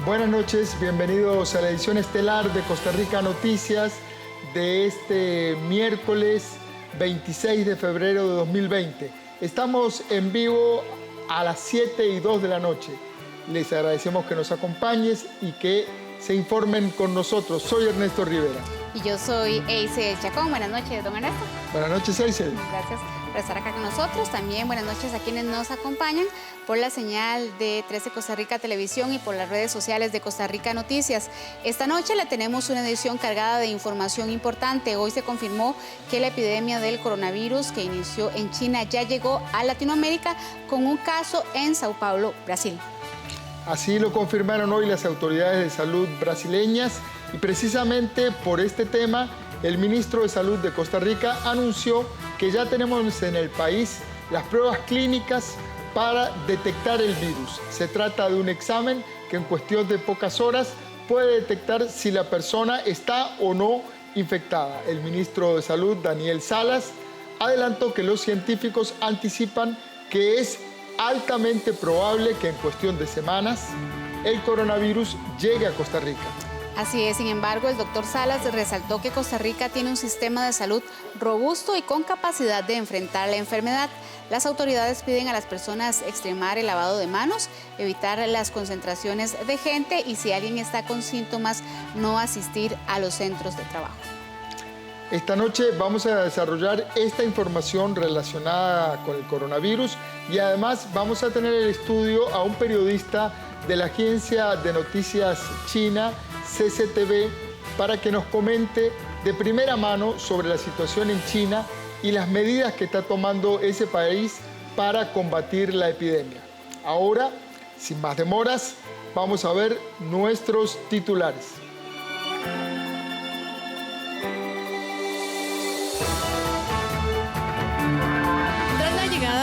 Buenas noches, bienvenidos a la edición estelar de Costa Rica Noticias de este miércoles 26 de febrero de 2020. Estamos en vivo a las 7:02 de la noche. Les agradecemos que nos acompañes y que se informen con nosotros. Soy Ernesto Rivera. Y yo soy Eisel Chacón. Buenas noches, don Ernesto. Buenas noches, Eisel. Gracias por estar acá con nosotros. También buenas noches a quienes nos acompañan por la señal de 13 Costa Rica Televisión y por las redes sociales de Costa Rica Noticias. Esta noche le tenemos una edición cargada de información importante. Hoy se confirmó que la epidemia del coronavirus que inició en China ya llegó a Latinoamérica con un caso en Sao Paulo, Brasil. Así lo confirmaron hoy las autoridades de salud brasileñas y precisamente por este tema el ministro de Salud de Costa Rica anunció que ya tenemos en el país las pruebas clínicas para detectar el virus. Se trata de un examen que en cuestión de pocas horas puede detectar si la persona está o no infectada. El ministro de Salud, Daniel Salas, adelantó que los científicos anticipan que es altamente probable que en cuestión de semanas el coronavirus llegue a Costa Rica. Así es, sin embargo, el doctor Salas resaltó que Costa Rica tiene un sistema de salud robusto y con capacidad de enfrentar la enfermedad. Las autoridades piden a las personas extremar el lavado de manos, evitar las concentraciones de gente y si alguien está con síntomas, no asistir a los centros de trabajo. Esta noche vamos a desarrollar esta información relacionada con el coronavirus y además vamos a tener el estudio a un periodista de la agencia de noticias china CCTV para que nos comente de primera mano sobre la situación en China y las medidas que está tomando ese país para combatir la epidemia. Ahora, sin más demoras, vamos a ver nuestros titulares.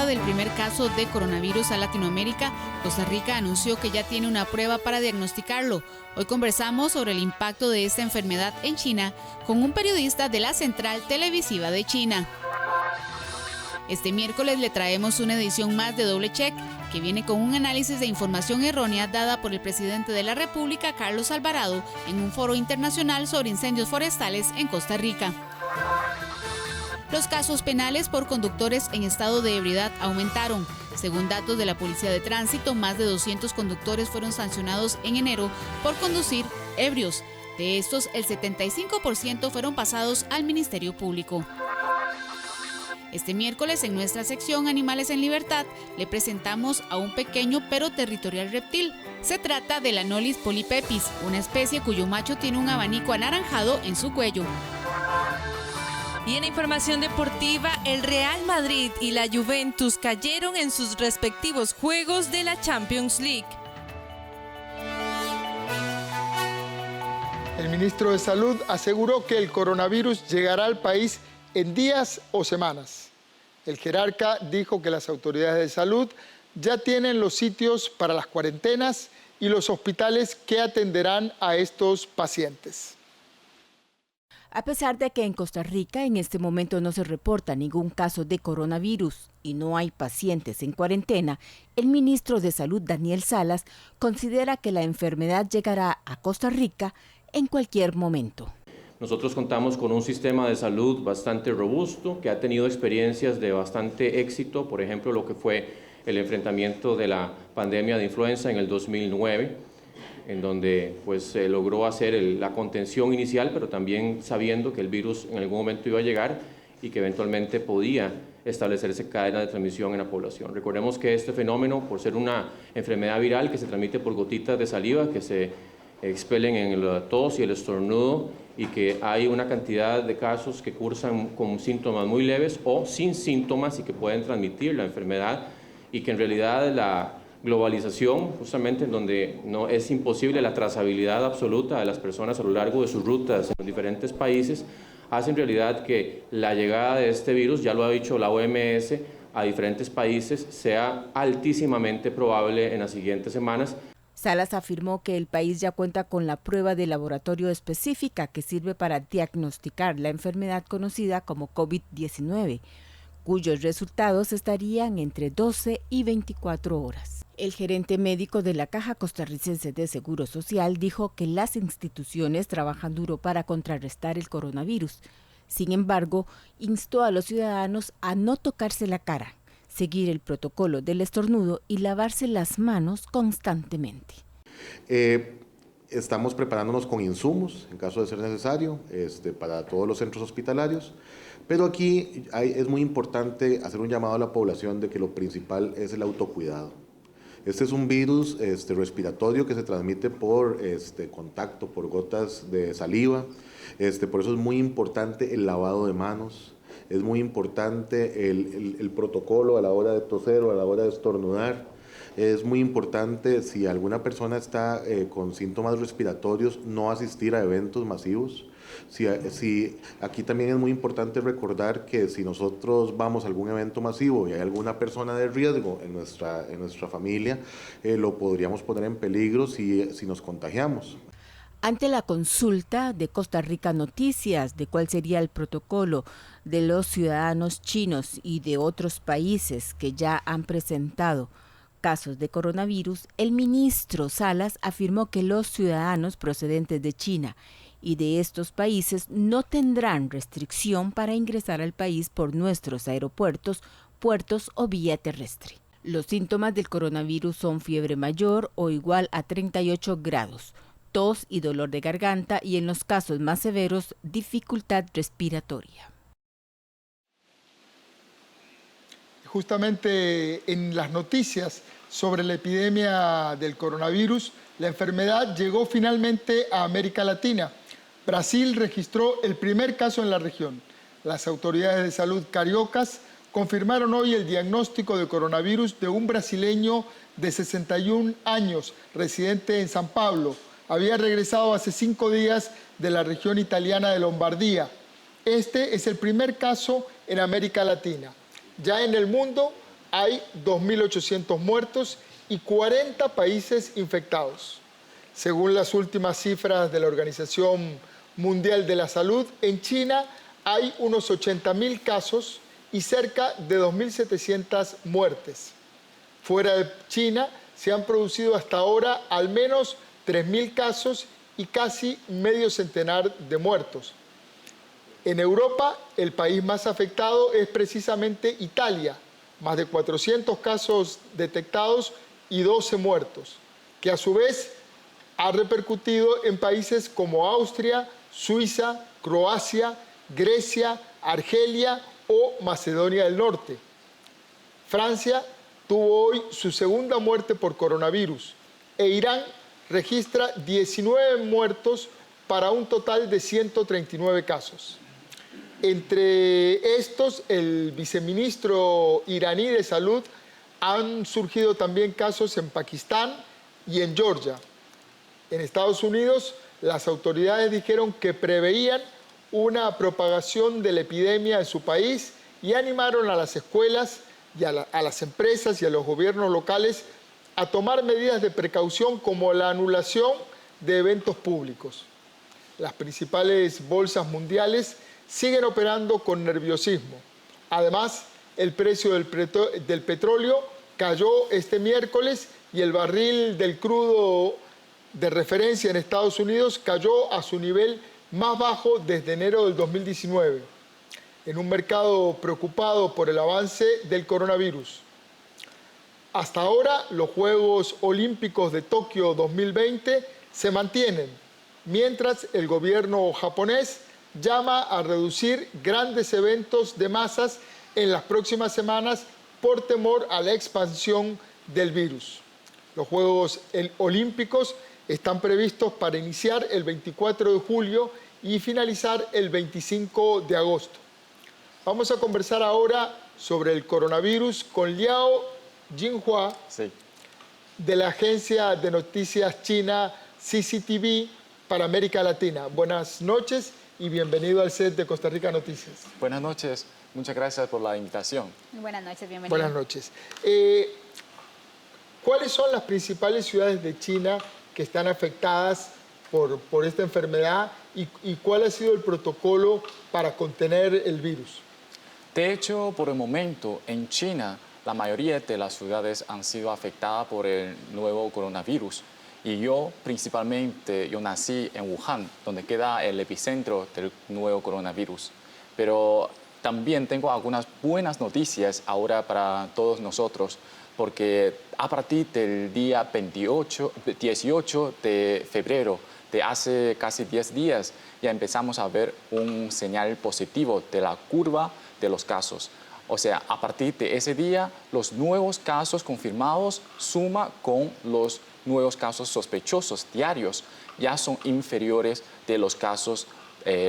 Del primer caso de coronavirus a Latinoamérica, Costa Rica anunció que ya tiene una prueba para diagnosticarlo. Hoy conversamos sobre el impacto de esta enfermedad en China con un periodista de la Central Televisiva de China. Este miércoles le traemos una edición más de Doble Check, que viene con un análisis de información errónea dada por el presidente de la República, Carlos Alvarado, en un foro internacional sobre incendios forestales en Costa Rica. Los casos penales por conductores en estado de ebriedad aumentaron. Según datos de la Policía de Tránsito, más de 200 conductores fueron sancionados en enero por conducir ebrios. De estos, el 75% fueron pasados al Ministerio Público. Este miércoles, en nuestra sección Animales en Libertad, le presentamos a un pequeño pero territorial reptil. Se trata del Anolis polypepis, una especie cuyo macho tiene un abanico anaranjado en su cuello. Y en información deportiva, el Real Madrid y la Juventus cayeron en sus respectivos juegos de la Champions League. El ministro de Salud aseguró que el coronavirus llegará al país en días o semanas. El jerarca dijo que las autoridades de salud ya tienen los sitios para las cuarentenas y los hospitales que atenderán a estos pacientes. A pesar de que en Costa Rica en este momento no se reporta ningún caso de coronavirus y no hay pacientes en cuarentena, el ministro de Salud, Daniel Salas, considera que la enfermedad llegará a Costa Rica en cualquier momento. Nosotros contamos con un sistema de salud bastante robusto, que ha tenido experiencias de bastante éxito, por ejemplo, lo que fue el enfrentamiento de la pandemia de influenza en el 2009, en donde pues se logró hacer la contención inicial, pero también sabiendo que el virus en algún momento iba a llegar y que eventualmente podía establecerse cadena de transmisión en la población. Recordemos que este fenómeno, por ser una enfermedad viral que se transmite por gotitas de saliva que se expelen en la tos y el estornudo, y que hay una cantidad de casos que cursan con síntomas muy leves o sin síntomas y que pueden transmitir la enfermedad, y que en realidad la globalización, justamente en donde no es imposible la trazabilidad absoluta de las personas a lo largo de sus rutas en los diferentes países, hace en realidad que la llegada de este virus, ya lo ha dicho la OMS, a diferentes países sea altísimamente probable en las siguientes semanas. Salas afirmó que el país ya cuenta con la prueba de laboratorio específica que sirve para diagnosticar la enfermedad conocida como COVID-19, cuyos resultados estarían entre 12 y 24 horas. El gerente médico de la Caja Costarricense de Seguro Social dijo que las instituciones trabajan duro para contrarrestar el coronavirus. Sin embargo, instó a los ciudadanos a no tocarse la cara, seguir el protocolo del estornudo y lavarse las manos constantemente. Estamos preparándonos con insumos, en caso de ser necesario, para todos los centros hospitalarios. Pero aquí es muy importante hacer un llamado a la población de que lo principal es el autocuidado. Este es un virus respiratorio que se transmite por contacto, por gotas de saliva. Por eso es muy importante el lavado de manos. Es muy importante el protocolo a la hora de toser o a la hora de estornudar. Es muy importante, si alguna persona está con síntomas respiratorios, no asistir a eventos masivos. Aquí también es muy importante recordar que si nosotros vamos a algún evento masivo y hay alguna persona de riesgo en nuestra familia, lo podríamos poner en peligro si nos contagiamos. Ante la consulta de Costa Rica Noticias de cuál sería el protocolo de los ciudadanos chinos y de otros países que ya han presentado casos de coronavirus, el ministro Salas afirmó que los ciudadanos procedentes de China y de estos países no tendrán restricción para ingresar al país por nuestros aeropuertos, puertos o vía terrestre. Los síntomas del coronavirus son fiebre mayor o igual a 38 grados, tos y dolor de garganta y en los casos más severos, dificultad respiratoria. Justamente en las noticias sobre la epidemia del coronavirus, la enfermedad llegó finalmente a América Latina. Brasil registró el primer caso en la región. Las autoridades de salud cariocas confirmaron hoy el diagnóstico de coronavirus de un brasileño de 61 años, residente en San Pablo. Había regresado hace 5 días de la región italiana de Lombardía. Este es el primer caso en América Latina. Ya en el mundo hay 2.800 muertos y 40 países infectados. Según las últimas cifras de la Organización Mundial de la Salud, en China hay unos 80.000 casos y cerca de 2.700 muertes. Fuera de China se han producido hasta ahora al menos 3.000 casos y casi medio centenar de muertos. En Europa, el país más afectado es precisamente Italia, más de 400 casos detectados y 12 muertos, que a su vez ha repercutido en países como Austria, Suiza, Croacia, Grecia, Argelia o Macedonia del Norte. Francia tuvo hoy su segunda muerte por coronavirus e Irán registra 19 muertos para un total de 139 casos. Entre estos, el viceministro iraní de Salud, han surgido también casos en Pakistán y en Georgia. En Estados Unidos, las autoridades dijeron que preveían una propagación de la epidemia en su país y animaron a las escuelas y a las empresas y a los gobiernos locales a tomar medidas de precaución como la anulación de eventos públicos. Las principales bolsas mundiales siguen operando con nerviosismo. Además, el precio del petróleo cayó este miércoles y el barril del crudo de referencia en Estados Unidos cayó a su nivel más bajo desde enero del 2019, en un mercado preocupado por el avance del coronavirus. Hasta ahora, los Juegos Olímpicos de Tokio 2020 se mantienen, mientras el gobierno japonés llama a reducir grandes eventos de masas en las próximas semanas por temor a la expansión del virus. Los Juegos Olímpicos están previstos para iniciar el 24 de julio y finalizar el 25 de agosto. Vamos a conversar ahora sobre el coronavirus con Liao Jinhua, sí, de la agencia de noticias china CCTV para América Latina. Buenas noches y bienvenido al set de Costa Rica Noticias. Buenas noches, muchas gracias por la invitación. Buenas noches, bienvenido. Buenas noches. ¿Cuáles son las principales ciudades de China que están afectadas por esta enfermedad y cuál ha sido el protocolo para contener el virus? De hecho, por el momento, en China la mayoría de las ciudades han sido afectadas por el nuevo coronavirus. Y yo, principalmente, yo nací en Wuhan, donde queda el epicentro del nuevo coronavirus. Pero también tengo algunas buenas noticias ahora para todos nosotros, porque a partir del día 18 de febrero, de hace casi 10 días, ya empezamos a ver un señal positivo de la curva de los casos. O sea, a partir de ese día, los nuevos casos confirmados suma con los nuevos casos sospechosos diarios. Ya son inferiores de los casos,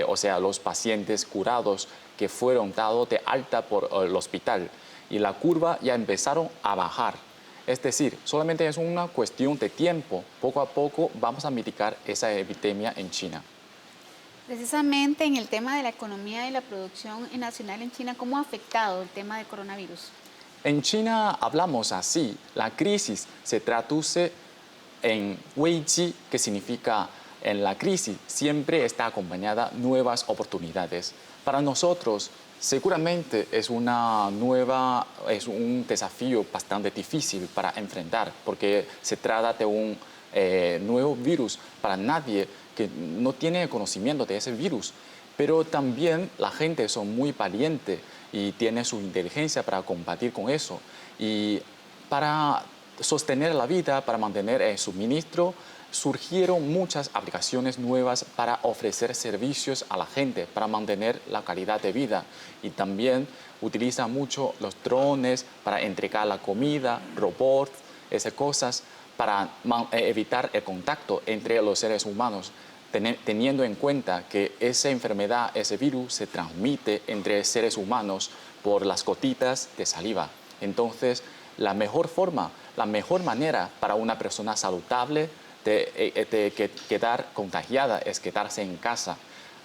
o sea, los pacientes curados que fueron dados de alta por el hospital. Y la curva ya empezaron a bajar. Es decir, solamente es una cuestión de tiempo. Poco a poco vamos a mitigar esa epidemia en China. Precisamente en el tema de la economía y la producción nacional en China, ¿cómo ha afectado el tema del coronavirus? En China hablamos así. La crisis se traduce en Weiji, que significa en la crisis siempre está acompañada de nuevas oportunidades. Para nosotros, seguramente es un desafío bastante difícil para enfrentar, porque se trata de un nuevo virus para nadie que no tiene conocimiento de ese virus. Pero también la gente son muy valiente y tiene su inteligencia para combatir con eso. Y para sostener la vida, para mantener el suministro, surgieron muchas aplicaciones nuevas para ofrecer servicios a la gente, para mantener la calidad de vida. Y también utilizan mucho los drones para entregar la comida, robots, esas cosas, para evitar el contacto entre los seres humanos, teniendo en cuenta que esa enfermedad, ese virus, se transmite entre seres humanos por las gotitas de saliva. Entonces, la mejor forma, la mejor manera para una persona saludable de quedar contagiada es quedarse en casa.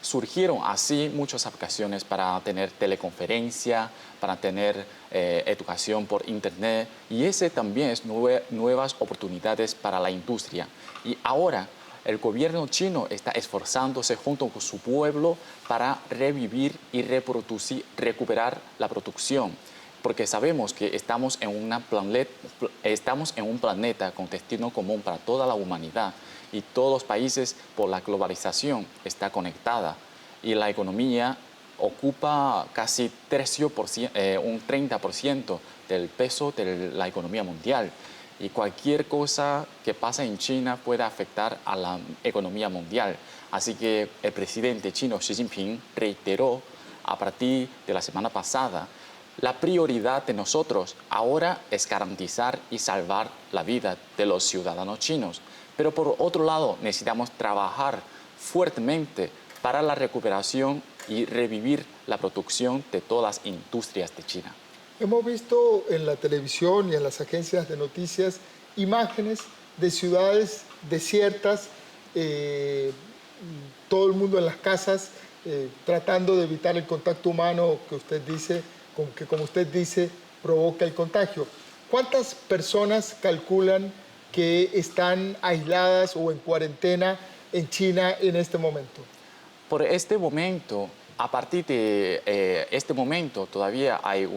Surgieron así muchas aplicaciones para tener teleconferencia, para tener educación por internet, y ese también es nuevas oportunidades para la industria. Y ahora el gobierno chino está esforzándose junto con su pueblo para revivir y recuperar la producción, porque sabemos que estamos en un planeta con destino común para toda la humanidad, y todos los países por la globalización está conectada, y la economía ocupa casi un 30% del peso de la economía mundial. Y cualquier cosa que pase en China puede afectar a la economía mundial. Así que el presidente chino Xi Jinping reiteró a partir de la semana pasada: la prioridad de nosotros ahora es garantizar y salvar la vida de los ciudadanos chinos. Pero por otro lado, necesitamos trabajar fuertemente para la recuperación y revivir la producción de todas las industrias de China. Hemos visto en la televisión y en las agencias de noticias imágenes de ciudades desiertas, todo el mundo en las casas, tratando de evitar el contacto humano que como usted dice, provoca el contagio. ¿Cuántas personas calculan que están aisladas o en cuarentena en China en este momento? Por este momento, a partir de este momento, todavía hay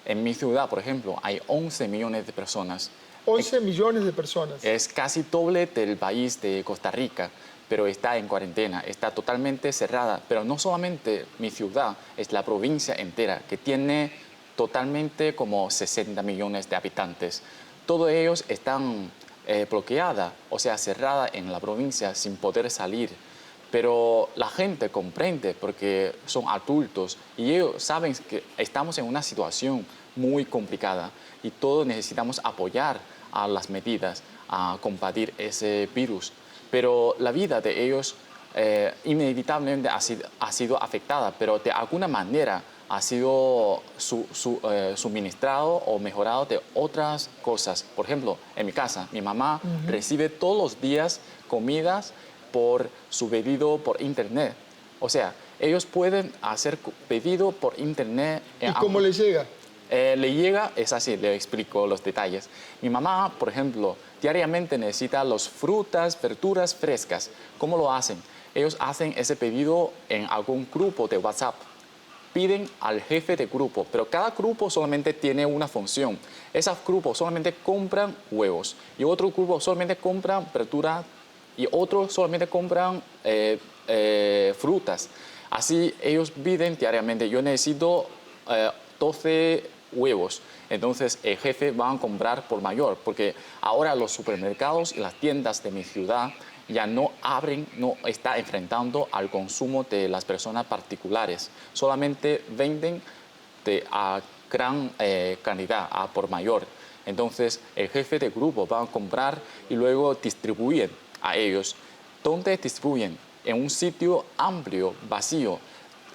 en mi ciudad, por ejemplo, hay 11 millones de personas. 11 millones de personas. Es casi doble del país de Costa Rica, pero está en cuarentena, está totalmente cerrada. Pero no solamente mi ciudad, es la provincia entera, que tiene totalmente como 60 millones de habitantes. Todos ellos están bloqueados, o sea, cerrada en la provincia sin poder salir. Pero la gente comprende porque son adultos y ellos saben que estamos en una situación muy complicada y todos necesitamos apoyar a las medidas a combatir ese virus. Pero la vida de ellos inevitablemente ha sido afectada, pero de alguna manera ha sido suministrado o mejorado de otras cosas. Por ejemplo, en mi casa, mi mamá recibe todos los días comidas por su pedido por internet. O sea, ellos pueden hacer pedido por internet. ¿Y cómo les llega? Le llega, es así, le explico los detalles. Mi mamá, por ejemplo, diariamente necesita las frutas, verduras frescas. ¿Cómo lo hacen? Ellos hacen ese pedido en algún grupo de WhatsApp. piden al jefe de grupo, pero cada grupo solamente tiene una función. Esos grupos solamente compran huevos y otro grupo solamente compran verdura y otros solamente compran frutas. Así ellos piden diariamente, yo necesito 12 huevos. Entonces el jefe va a comprar por mayor, porque ahora los supermercados y las tiendas de mi ciudad ya no abren, no está enfrentando al consumo de las personas particulares. Solamente venden a gran cantidad, a por mayor. Entonces el jefe de grupo va a comprar y luego distribuyen a ellos. ¿Dónde distribuyen? En un sitio amplio, vacío.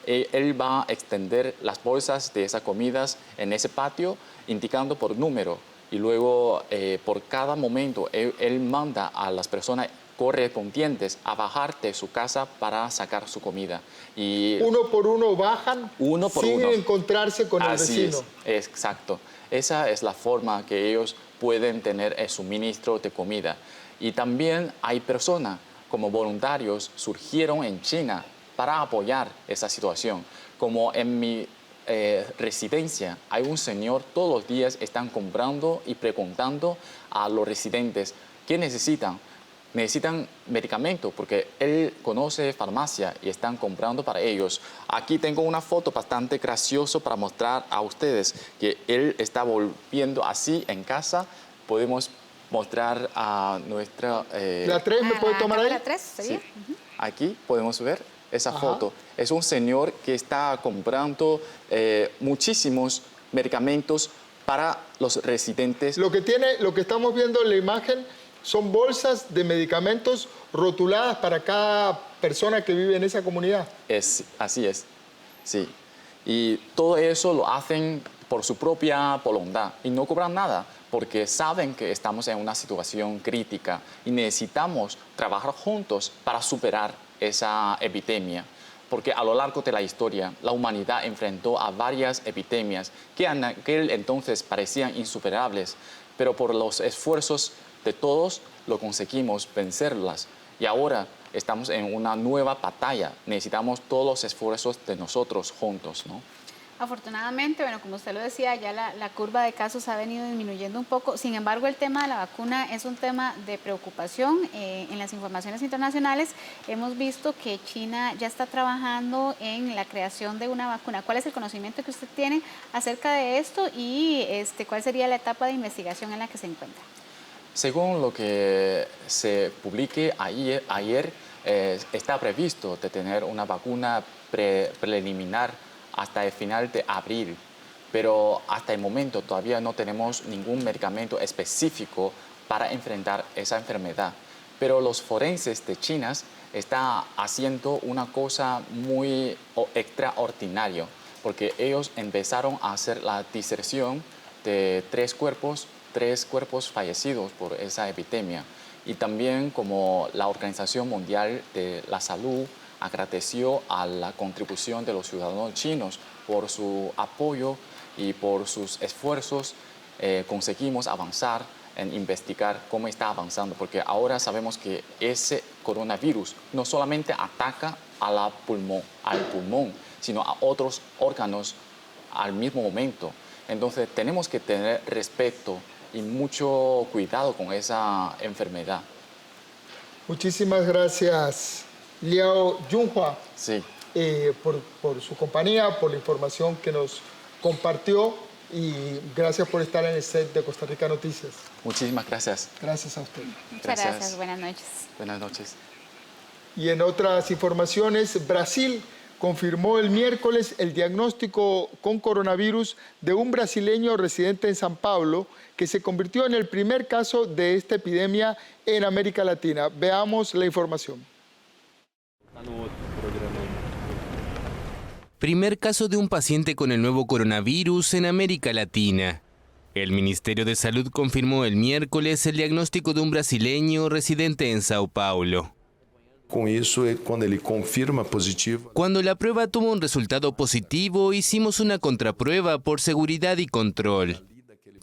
Él va a extender las bolsas de esas comidas en ese patio, indicando por número. Y luego, por cada momento, él manda a las personas correspondientes a bajar de su casa para sacar su comida. Y uno por uno bajan sin encontrarse con el vecino. Es, exacto. Esa es la forma que ellos pueden tener el suministro de comida. Y también hay personas como voluntarios surgieron en China para apoyar esa situación. Como en mi residencia hay un señor, todos los días están comprando y preguntando a los residentes qué necesitan. Necesitan medicamentos porque él conoce farmacia y están comprando para ellos. Aquí tengo una foto bastante graciosa para mostrar a ustedes que él está volviendo así en casa. Podemos mostrar a nuestra... ¿La 3 me puede tomar ahí? La 3 sería. Sí. Aquí podemos ver esa foto. Es un señor que está comprando muchísimos medicamentos para los residentes. Lo que estamos viendo en la imagen son bolsas de medicamentos rotuladas para cada persona que vive en esa comunidad. Así es, sí. Y todo eso lo hacen por su propia voluntad y no cobran nada porque saben que estamos en una situación crítica y necesitamos trabajar juntos para superar esa epidemia. Porque a lo largo de la historia, la humanidad enfrentó a varias epidemias que en aquel entonces parecían insuperables, pero por los esfuerzos de todos lo conseguimos vencerlas. Y ahora estamos en una nueva batalla. Necesitamos todos los esfuerzos de nosotros juntos, ¿no? Afortunadamente, bueno, como usted lo decía, ya la curva de casos ha venido disminuyendo un poco. Sin embargo, el tema de la vacuna es un tema de preocupación. En las informaciones internacionales hemos visto que China ya está trabajando en la creación de una vacuna. ¿Cuál es el conocimiento que usted tiene acerca de esto y cuál sería la etapa de investigación en la que se encuentra? Según lo que se publique ayer está previsto de tener una vacuna preliminar hasta el final de abril, pero hasta el momento todavía no tenemos ningún medicamento específico para enfrentar esa enfermedad. Pero los forenses de China están haciendo una cosa muy extraordinaria, porque ellos empezaron a hacer la diserción de tres cuerpos fallecidos por esa epidemia. Y también como la Organización Mundial de la Salud agradeció a la contribución de los ciudadanos chinos por su apoyo y por sus esfuerzos, conseguimos avanzar en investigar cómo está avanzando, porque ahora sabemos que ese coronavirus no solamente ataca al pulmón, sino a otros órganos al mismo momento. Entonces tenemos que tener respeto y mucho cuidado con esa enfermedad. Muchísimas gracias, Liao Junhua, sí. por su compañía, por la información que nos compartió y gracias por estar en el set de Costa Rica Noticias. Muchísimas gracias. Gracias a usted. Muchas gracias. Buenas noches. Buenas noches. Y en otras informaciones, Brasil confirmó el miércoles el diagnóstico con coronavirus de un brasileño residente en San Pablo que se convirtió en el primer caso de esta epidemia en América Latina. Veamos la información. Primer caso de un paciente con el nuevo coronavirus en América Latina. El Ministerio de Salud confirmó el miércoles el diagnóstico de un brasileño residente en Sao Paulo. Com isso, quando ele confirma positivo. Cuando la prueba tuvo un resultado positivo, hicimos una contraprueba por seguridad y control.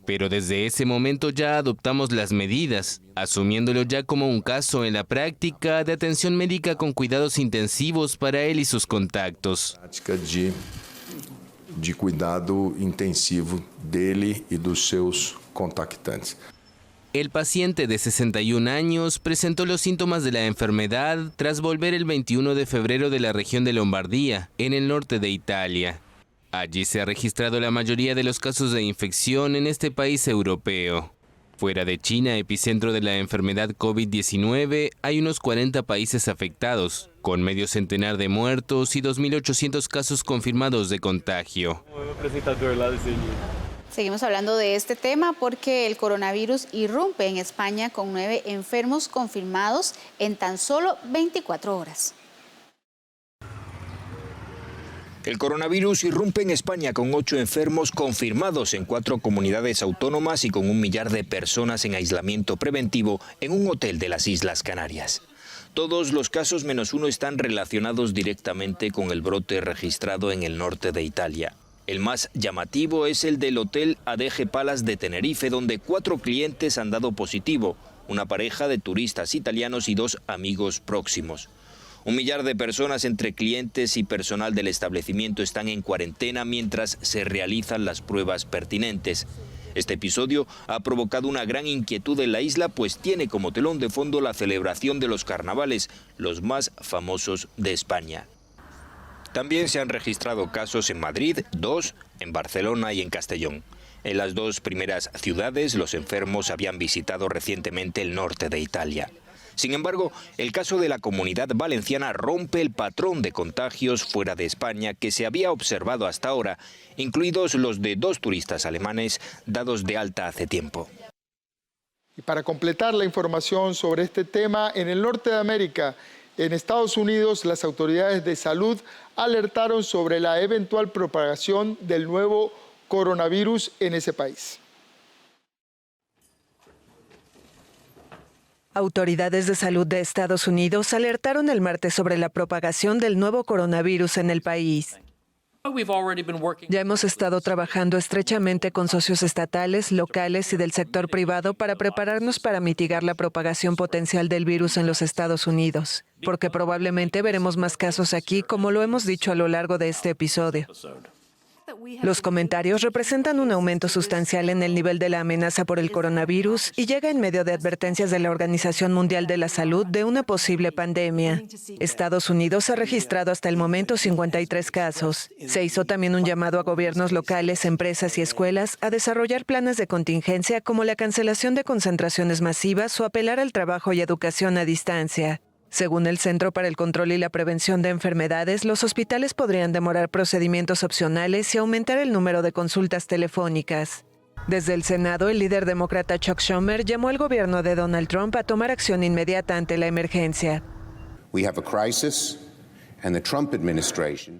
Pero desde ese momento ya adoptamos las medidas, asumiéndolo ya como un caso en la práctica de atención médica con cuidados intensivos para él y sus contactos. De de cuidado intensivo dele e dos seus contactantes. El paciente de 61 años presentó los síntomas de la enfermedad tras volver el 21 de febrero de la región de Lombardía, en el norte de Italia. Allí se ha registrado la mayoría de los casos de infección en este país europeo. Fuera de China, epicentro de la enfermedad COVID-19, hay unos 40 países afectados, con medio centenar de muertos y 2.800 casos confirmados de contagio. Seguimos hablando de este tema porque el coronavirus irrumpe en España con 9 enfermos confirmados en tan solo 24 horas. El coronavirus irrumpe en España con 8 enfermos confirmados en 4 comunidades autónomas y con 1 millar de personas en aislamiento preventivo en un hotel de las Islas Canarias. Todos los casos menos 1 están relacionados directamente con el brote registrado en el norte de Italia. El más llamativo es el del Hotel ADG Palace de Tenerife, donde 4 clientes han dado positivo, una pareja de turistas italianos y 2 amigos próximos. 1 millar de personas entre clientes y personal del establecimiento están en cuarentena mientras se realizan las pruebas pertinentes. Este episodio ha provocado una gran inquietud en la isla, pues tiene como telón de fondo la celebración de los carnavales, los más famosos de España. También se han registrado casos en Madrid, 2, en Barcelona y en Castellón. En las 2 primeras ciudades, los enfermos habían visitado recientemente el norte de Italia. Sin embargo, el caso de la Comunidad Valenciana rompe el patrón de contagios fuera de España que se había observado hasta ahora, incluidos los de 2 turistas alemanes dados de alta hace tiempo. Y para completar la información sobre este tema, en el norte de América, en Estados Unidos, las autoridades de salud alertaron sobre la eventual propagación del nuevo coronavirus en ese país. Autoridades de salud de Estados Unidos alertaron el martes sobre la propagación del nuevo coronavirus en el país. Ya hemos estado trabajando estrechamente con socios estatales, locales y del sector privado para prepararnos para mitigar la propagación potencial del virus en los Estados Unidos, porque probablemente veremos más casos aquí, como lo hemos dicho a lo largo de este episodio. Los comentarios representan un aumento sustancial en el nivel de la amenaza por el coronavirus y llega en medio de advertencias de la Organización Mundial de la Salud de una posible pandemia. Estados Unidos ha registrado hasta el momento 53 casos. Se hizo también un llamado a gobiernos locales, empresas y escuelas a desarrollar planes de contingencia como la cancelación de concentraciones masivas o apelar al trabajo y educación a distancia. Según el Centro para el Control y la Prevención de Enfermedades, los hospitales podrían demorar procedimientos opcionales y aumentar el número de consultas telefónicas. Desde el Senado, el líder demócrata Chuck Schumer llamó al gobierno de Donald Trump a tomar acción inmediata ante la emergencia.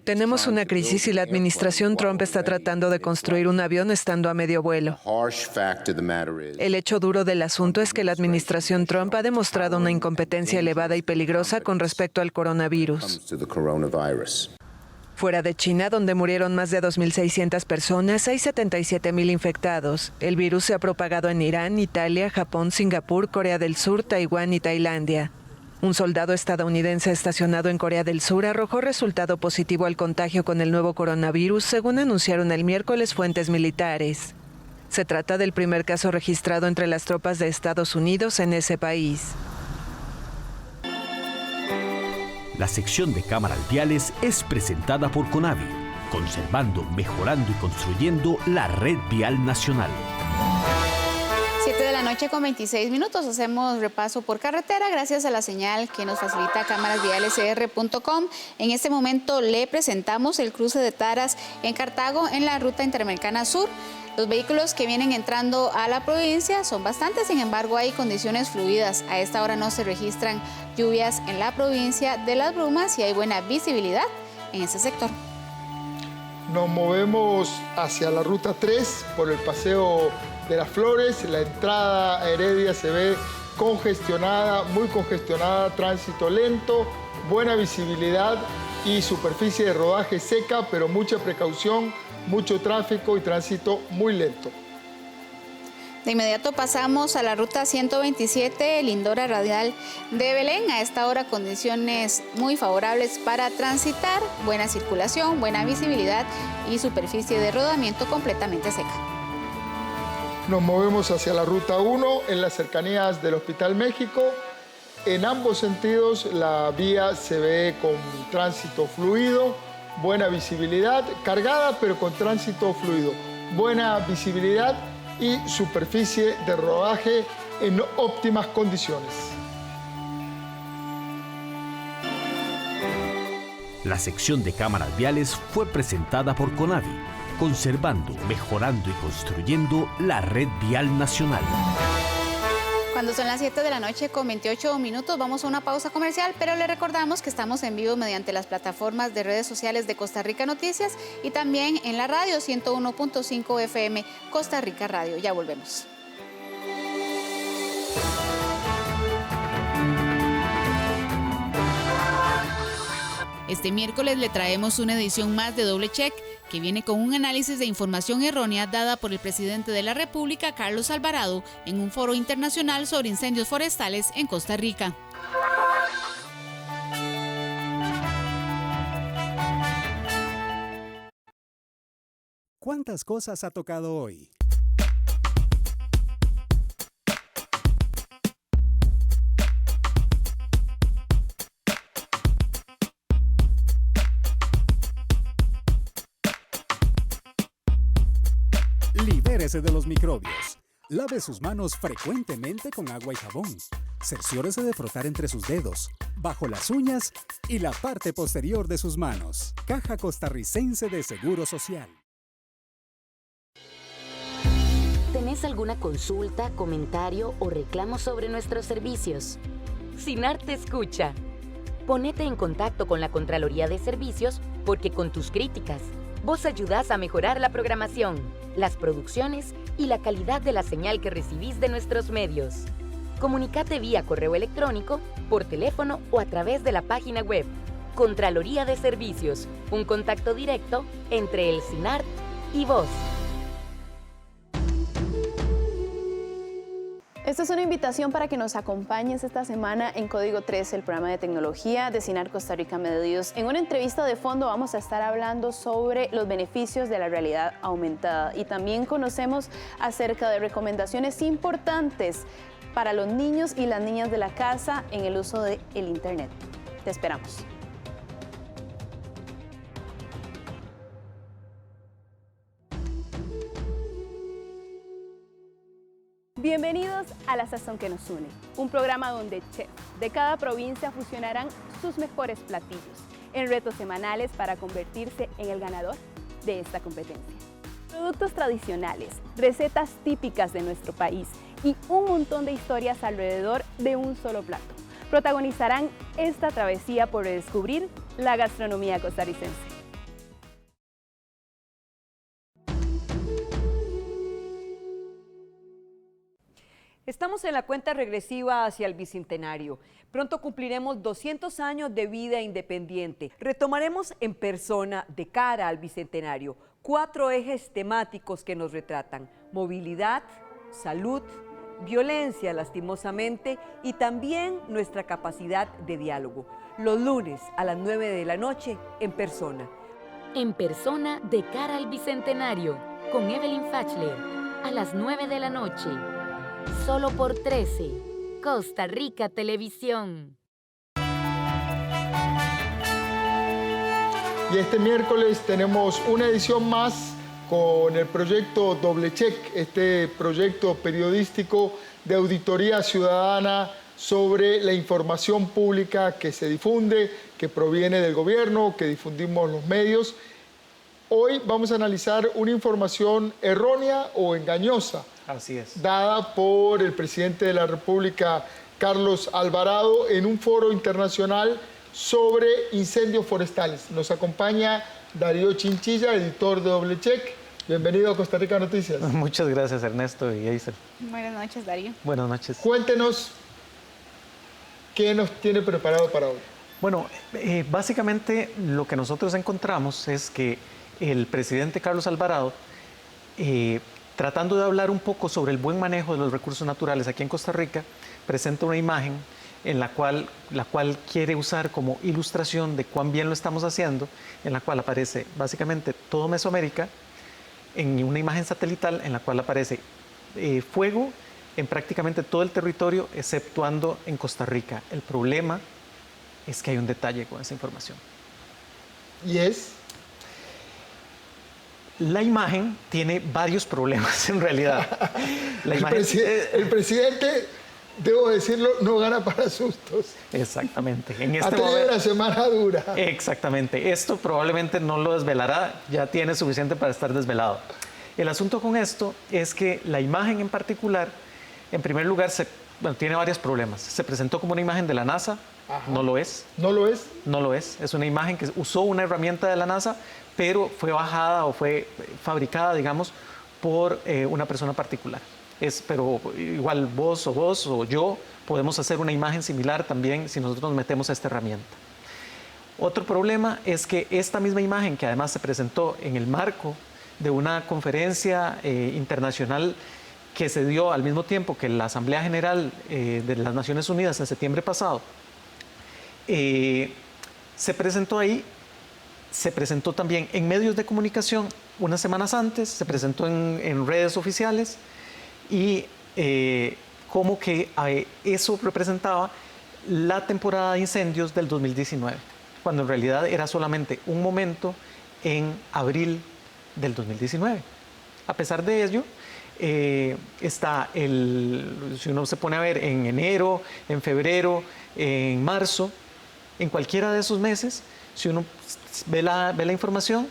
Tenemos una crisis y la administración Trump está tratando de construir un avión estando a medio vuelo. El hecho duro del asunto es que la administración Trump ha demostrado una incompetencia elevada y peligrosa con respecto al coronavirus. Fuera de China, donde murieron más de 2.600 personas, hay 77.000 infectados. El virus se ha propagado en Irán, Italia, Japón, Singapur, Corea del Sur, Taiwán y Tailandia. Un soldado estadounidense estacionado en Corea del Sur arrojó resultado positivo al contagio con el nuevo coronavirus, según anunciaron el miércoles fuentes militares. Se trata del primer caso registrado entre las tropas de Estados Unidos en ese país. La sección de Cámara al Viales es presentada por Conavi, conservando, mejorando y construyendo la red vial nacional. 7 de la noche con 26 minutos, hacemos repaso por carretera gracias a la señal que nos facilita cámarasvialescr.com. En este momento le presentamos el cruce de Taras en Cartago en la ruta interamericana sur. Los vehículos que vienen entrando a la provincia son bastantes, sin embargo hay condiciones fluidas. A esta hora no se registran lluvias en la provincia de Las Brumas y hay buena visibilidad en ese sector. Nos movemos hacia la ruta 3 por el paseo de las Flores. La entrada a Heredia se ve congestionada, muy congestionada, tránsito lento, buena visibilidad y superficie de rodaje seca, pero mucha precaución, mucho tráfico y tránsito muy lento. De inmediato pasamos a la ruta 127, Lindora Radial de Belén. A esta hora condiciones muy favorables para transitar, buena circulación, buena visibilidad y superficie de rodamiento completamente seca. Nos movemos hacia la ruta 1 en las cercanías del Hospital México. En ambos sentidos la vía se ve con tránsito fluido, buena visibilidad, cargada pero con tránsito fluido, buena visibilidad y superficie de rodaje en óptimas condiciones. La sección de cámaras viales fue presentada por CONAVI, conservando, mejorando y construyendo la red vial nacional. Cuando son las 7 de la noche con 28 minutos, vamos a una pausa comercial, pero le recordamos que estamos en vivo mediante las plataformas de redes sociales de Costa Rica Noticias y también en la radio 101.5 FM Costa Rica Radio. Ya volvemos. Este miércoles le traemos una edición más de Doble Check, que viene con un análisis de información errónea dada por el presidente de la República, Carlos Alvarado, en un foro internacional sobre incendios forestales en Costa Rica. ¿Cuántas cosas ha tocado hoy? Libérese de los microbios. Lave sus manos frecuentemente con agua y jabón. Cerciórese de frotar entre sus dedos, bajo las uñas y la parte posterior de sus manos. Caja Costarricense de Seguro Social. ¿Tenés alguna consulta, comentario o reclamo sobre nuestros servicios? SINAR te escucha. Ponete en contacto con la Contraloría de Servicios porque con tus críticas, vos ayudás a mejorar la programación, las producciones y la calidad de la señal que recibís de nuestros medios. Comunicate vía correo electrónico, por teléfono o a través de la página web. Contraloría de Servicios, un contacto directo entre el SINAR y vos. Esta es una invitación para que nos acompañes esta semana en Código 13, el programa de tecnología de SINAR Costa Rica Medios. En una entrevista de fondo vamos a estar hablando sobre los beneficios de la realidad aumentada y también conocemos acerca de recomendaciones importantes para los niños y las niñas de la casa en el uso del Internet. Te esperamos. Bienvenidos a La Sazón que nos une, un programa donde chefs de cada provincia fusionarán sus mejores platillos en retos semanales para convertirse en el ganador de esta competencia. Productos tradicionales, recetas típicas de nuestro país y un montón de historias alrededor de un solo plato protagonizarán esta travesía por redescubrir la gastronomía costarricense. Estamos en la cuenta regresiva hacia el Bicentenario. Pronto cumpliremos 200 años de vida independiente. Retomaremos en persona, de cara al Bicentenario, 4 ejes temáticos que nos retratan: movilidad, salud, violencia lastimosamente y también nuestra capacidad de diálogo. Los lunes a las 9 de la noche en persona. En persona, de cara al Bicentenario, con Evelyn Fachler, a las 9 de la noche. Solo por 13, Costa Rica Televisión. Y este miércoles tenemos una edición más con el proyecto Doble Check, este proyecto periodístico de auditoría ciudadana sobre la información pública que se difunde, que proviene del gobierno, que difundimos los medios. Hoy vamos a analizar una información errónea o engañosa. Así es. Dada por el presidente de la República, Carlos Alvarado, en un foro internacional sobre incendios forestales. Nos acompaña Darío Chinchilla, editor de Doble Check. Bienvenido a Costa Rica Noticias. Muchas gracias, Ernesto y Eiser. Buenas noches, Darío. Buenas noches. Cuéntenos qué nos tiene preparado para hoy. Bueno, básicamente lo que nosotros encontramos es que el presidente Carlos Alvarado tratando de hablar un poco sobre el buen manejo de los recursos naturales aquí en Costa Rica, presenta una imagen en la cual quiere usar como ilustración de cuán bien lo estamos haciendo, en la cual aparece básicamente todo Mesoamérica, en una imagen satelital en la cual aparece fuego en prácticamente todo el territorio, exceptuando en Costa Rica. El problema es que hay un detalle con esa información. ¿Y es? La imagen tiene varios problemas en realidad. El presidente, debo decirlo, no gana para sustos. Exactamente. Ha tenido una semana dura. Exactamente. Esto probablemente no lo desvelará, ya tiene suficiente para estar desvelado. El asunto con esto es que la imagen en particular, en primer lugar, tiene varios problemas. Se presentó como una imagen de la NASA. Ajá. No lo es. ¿No lo es? No lo es. Es una imagen que usó una herramienta de la NASA, pero fue bajada o fue fabricada, digamos, por una persona particular. Pero igual vos o yo podemos hacer una imagen similar también si nosotros nos metemos a esta herramienta. Otro problema es que esta misma imagen, que además se presentó en el marco de una conferencia internacional que se dio al mismo tiempo que la Asamblea General de las Naciones Unidas en septiembre pasado, se presentó ahí, se presentó también en medios de comunicación unas semanas antes, se presentó en redes oficiales y como que eso representaba la temporada de incendios del 2019, cuando en realidad era solamente un momento en abril del 2019. A pesar de ello, está si uno se pone a ver en enero, en febrero, en marzo, en cualquiera de esos meses, si uno ve la información,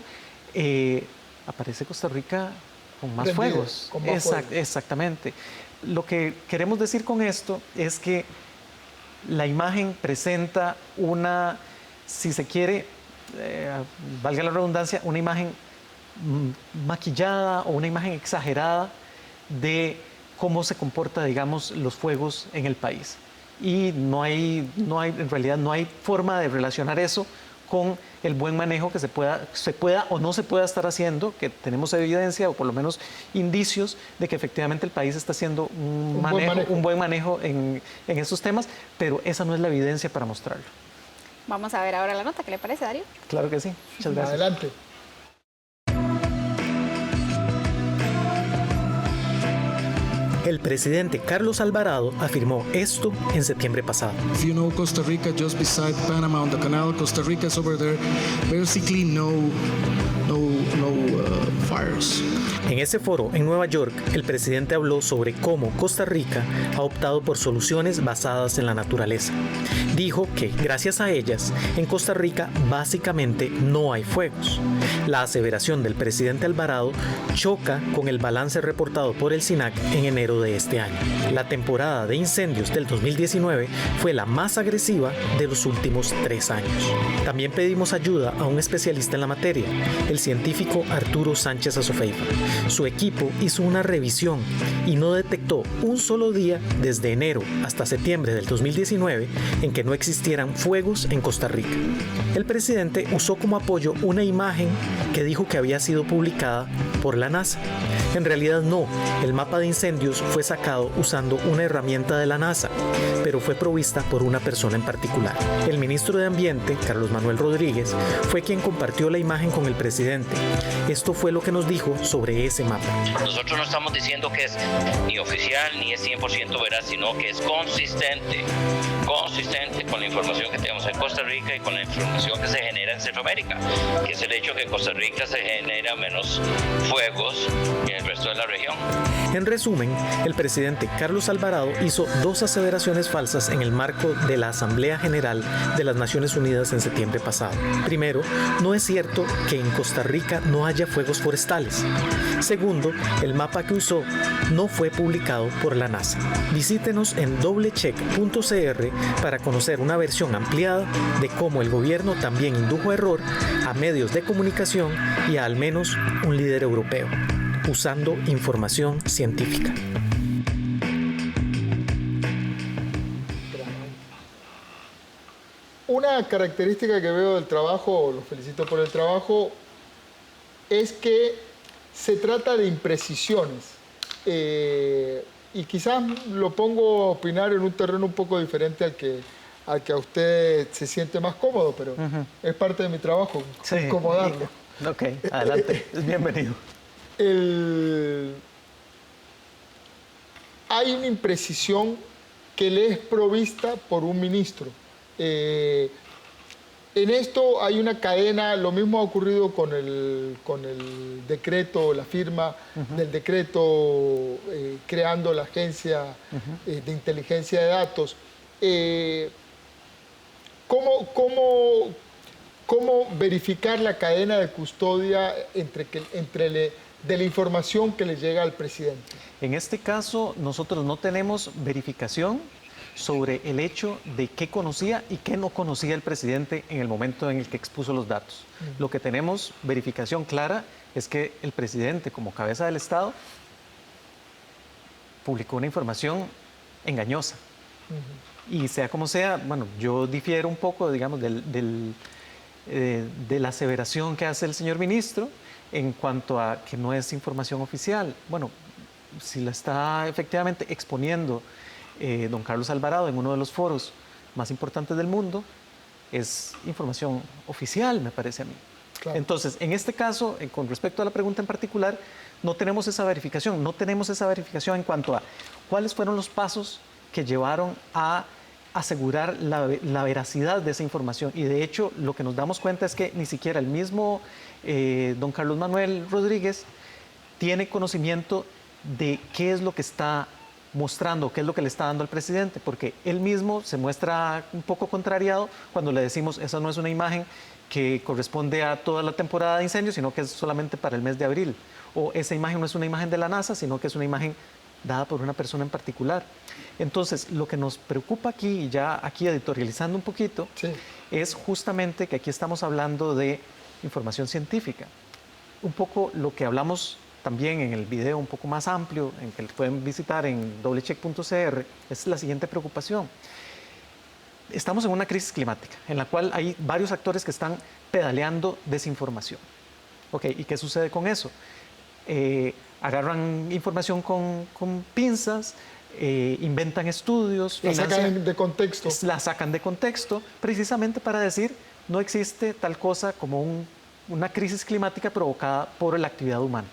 aparece Costa Rica con más fuegos. Con más fuegos. Exactamente. Lo que queremos decir con esto es que la imagen presenta una, si se quiere, valga la redundancia, una imagen maquillada o una imagen exagerada de cómo se comporta, digamos, los fuegos en el país. Y en realidad no hay forma de relacionar eso con el buen manejo que se pueda o no se pueda estar haciendo, que tenemos evidencia o por lo menos indicios de que efectivamente el país está haciendo un buen manejo en esos temas, pero esa no es la evidencia para mostrarlo. Vamos a ver ahora la nota, ¿qué le parece, Darío? Claro que sí, muchas gracias. Adelante. El presidente Carlos Alvarado afirmó esto en septiembre pasado. If you know Costa Rica, just beside Panama on the canal, Costa Rica is over there. Basically no fires. En ese foro en Nueva York, el presidente habló sobre cómo Costa Rica ha optado por soluciones basadas en la naturaleza. Dijo que, gracias a ellas, en Costa Rica básicamente no hay fuegos. La aseveración del presidente Alvarado choca con el balance reportado por el SINAC en enero de este año. La temporada de incendios del 2019 fue la más agresiva de los últimos 3 años. También pedimos ayuda a un especialista en la materia, el científico Arturo Sánchez Azofeifa. Su equipo hizo una revisión y no detectó un solo día desde enero hasta septiembre del 2019 en que no existieran fuegos en Costa Rica. El presidente usó como apoyo una imagen que dijo que había sido publicada por la NASA. En realidad no, el mapa de incendios fue sacado usando una herramienta de la NASA, pero fue provista por una persona en particular. El ministro de Ambiente, Carlos Manuel Rodríguez, fue quien compartió la imagen con el presidente. Esto fue lo que nos dijo sobre ese mapa. Nosotros no estamos diciendo que es ni oficial ni es 100% veraz, sino que es consistente con la información que tenemos en Costa Rica y con la información que se genera en Centroamérica, que es el hecho que en Costa Rica se genera menos fuegos que en el resto de la región. En resumen, el presidente Carlos Alvarado hizo 2 aseveraciones falsas en el marco de la Asamblea General de las Naciones Unidas en septiembre pasado. Primero, no es cierto que en Costa Rica no haya fuegos forestales. Segundo, el mapa que usó no fue publicado por la NASA. Visítenos en doblecheck.cr para conocer una versión ampliada de cómo el gobierno también indujo a error a medios de comunicación y a al menos un líder europeo, usando información científica. Una característica que veo del trabajo, los felicito por el trabajo, es que se trata de imprecisiones. y quizás lo pongo a opinar en un terreno un poco diferente al que a usted se siente más cómodo, pero es parte de mi trabajo, incomodarlo. Ok, adelante, es bienvenido. Hay una imprecisión que le es provista por un ministro. En esto hay una cadena, lo mismo ha ocurrido con el decreto, la firma del decreto creando la agencia de inteligencia de datos. ¿Cómo verificar la cadena de custodia de la información que le llega al presidente? En este caso, nosotros no tenemos verificación sobre el hecho de qué conocía y qué no conocía el presidente en el momento en el que expuso los datos. Lo que tenemos verificación clara es que el presidente, como cabeza del Estado, publicó una información engañosa. Y sea como sea, bueno, yo difiero un poco, digamos, de la aseveración que hace el señor ministro en cuanto a que no es información oficial. Bueno, si la está efectivamente exponiendo don Carlos Alvarado en uno de los foros más importantes del mundo, es información oficial, me parece a mí. Claro. Entonces, en este caso, con respecto a la pregunta en particular, no tenemos esa verificación. No tenemos esa verificación en cuanto a cuáles fueron los pasos que llevaron a asegurar la veracidad de esa información. Y de hecho, lo que nos damos cuenta es que ni siquiera el mismo don Carlos Manuel Rodríguez tiene conocimiento de qué es lo que está mostrando, qué es lo que le está dando al presidente, porque él mismo se muestra un poco contrariado cuando le decimos esa no es una imagen que corresponde a toda la temporada de incendios, sino que es solamente para el mes de abril. O esa imagen no es una imagen de la NASA, sino que es una imagen dada por una persona en particular. Entonces, lo que nos preocupa aquí, ya aquí editorializando un poquito, es justamente que aquí estamos hablando de información científica. Un poco lo que hablamos también en el video un poco más amplio, en que pueden visitar en doblecheck.cr, es la siguiente preocupación. Estamos en una crisis climática, en la cual hay varios actores que están pedaleando desinformación. Okay, ¿y qué sucede con eso? Agarran información con pinzas, inventan estudios, la sacan de contexto. La sacan de contexto, precisamente para decir no existe tal cosa como una crisis climática provocada por la actividad humana.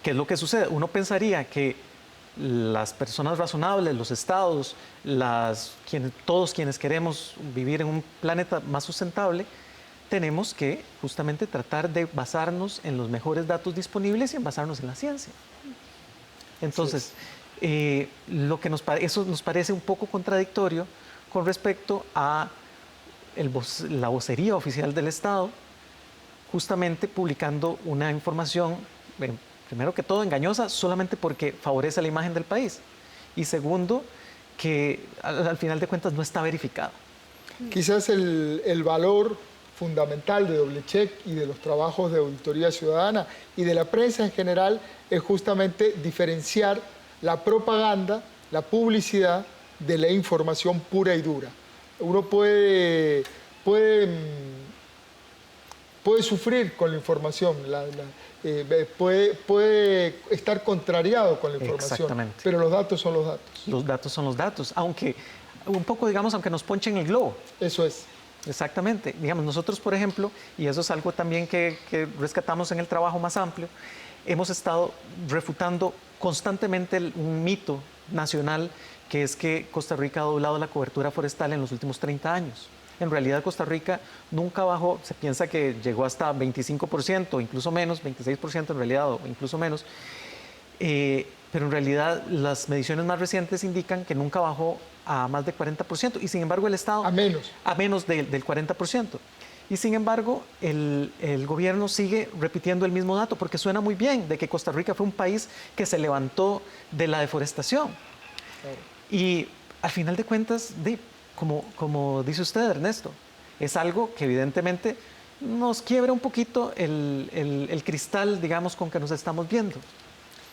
¿Qué es lo que sucede? Uno pensaría que las personas razonables, los estados, todos quienes queremos vivir en un planeta más sustentable, tenemos que justamente tratar de basarnos en los mejores datos disponibles y en basarnos en la ciencia. Entonces, eso nos parece un poco contradictorio con respecto a la vocería oficial del Estado, justamente publicando una información, primero que todo engañosa, solamente porque favorece la imagen del país. Y segundo, que al final de cuentas no está verificada. Quizás el valor fundamental de Doblecheck y de los trabajos de auditoría ciudadana y de la prensa en general es justamente diferenciar la propaganda, la publicidad de la información pura y dura. Uno puede sufrir con la información, puede estar contrariado con la información, pero los datos son los datos. Los datos son los datos, aunque un poco, digamos, aunque nos ponchen el globo. Eso es. Exactamente. Digamos, nosotros, por ejemplo, y eso es algo también que rescatamos en el trabajo más amplio, hemos estado refutando constantemente un mito nacional que es que Costa Rica ha doblado la cobertura forestal en los últimos 30 años. En realidad, Costa Rica nunca bajó, se piensa que llegó hasta 25%, incluso menos, 26% en realidad, o incluso menos. Pero en realidad las mediciones más recientes indican que nunca bajó a más de 40%, y sin embargo el Estado... A menos del 40%. Y sin embargo, el gobierno sigue repitiendo el mismo dato, porque suena muy bien, de que Costa Rica fue un país que se levantó de la deforestación. Claro. Y al final de cuentas, como dice usted, Ernesto, es algo que evidentemente nos quiebra un poquito el cristal, digamos, con que nos estamos viendo.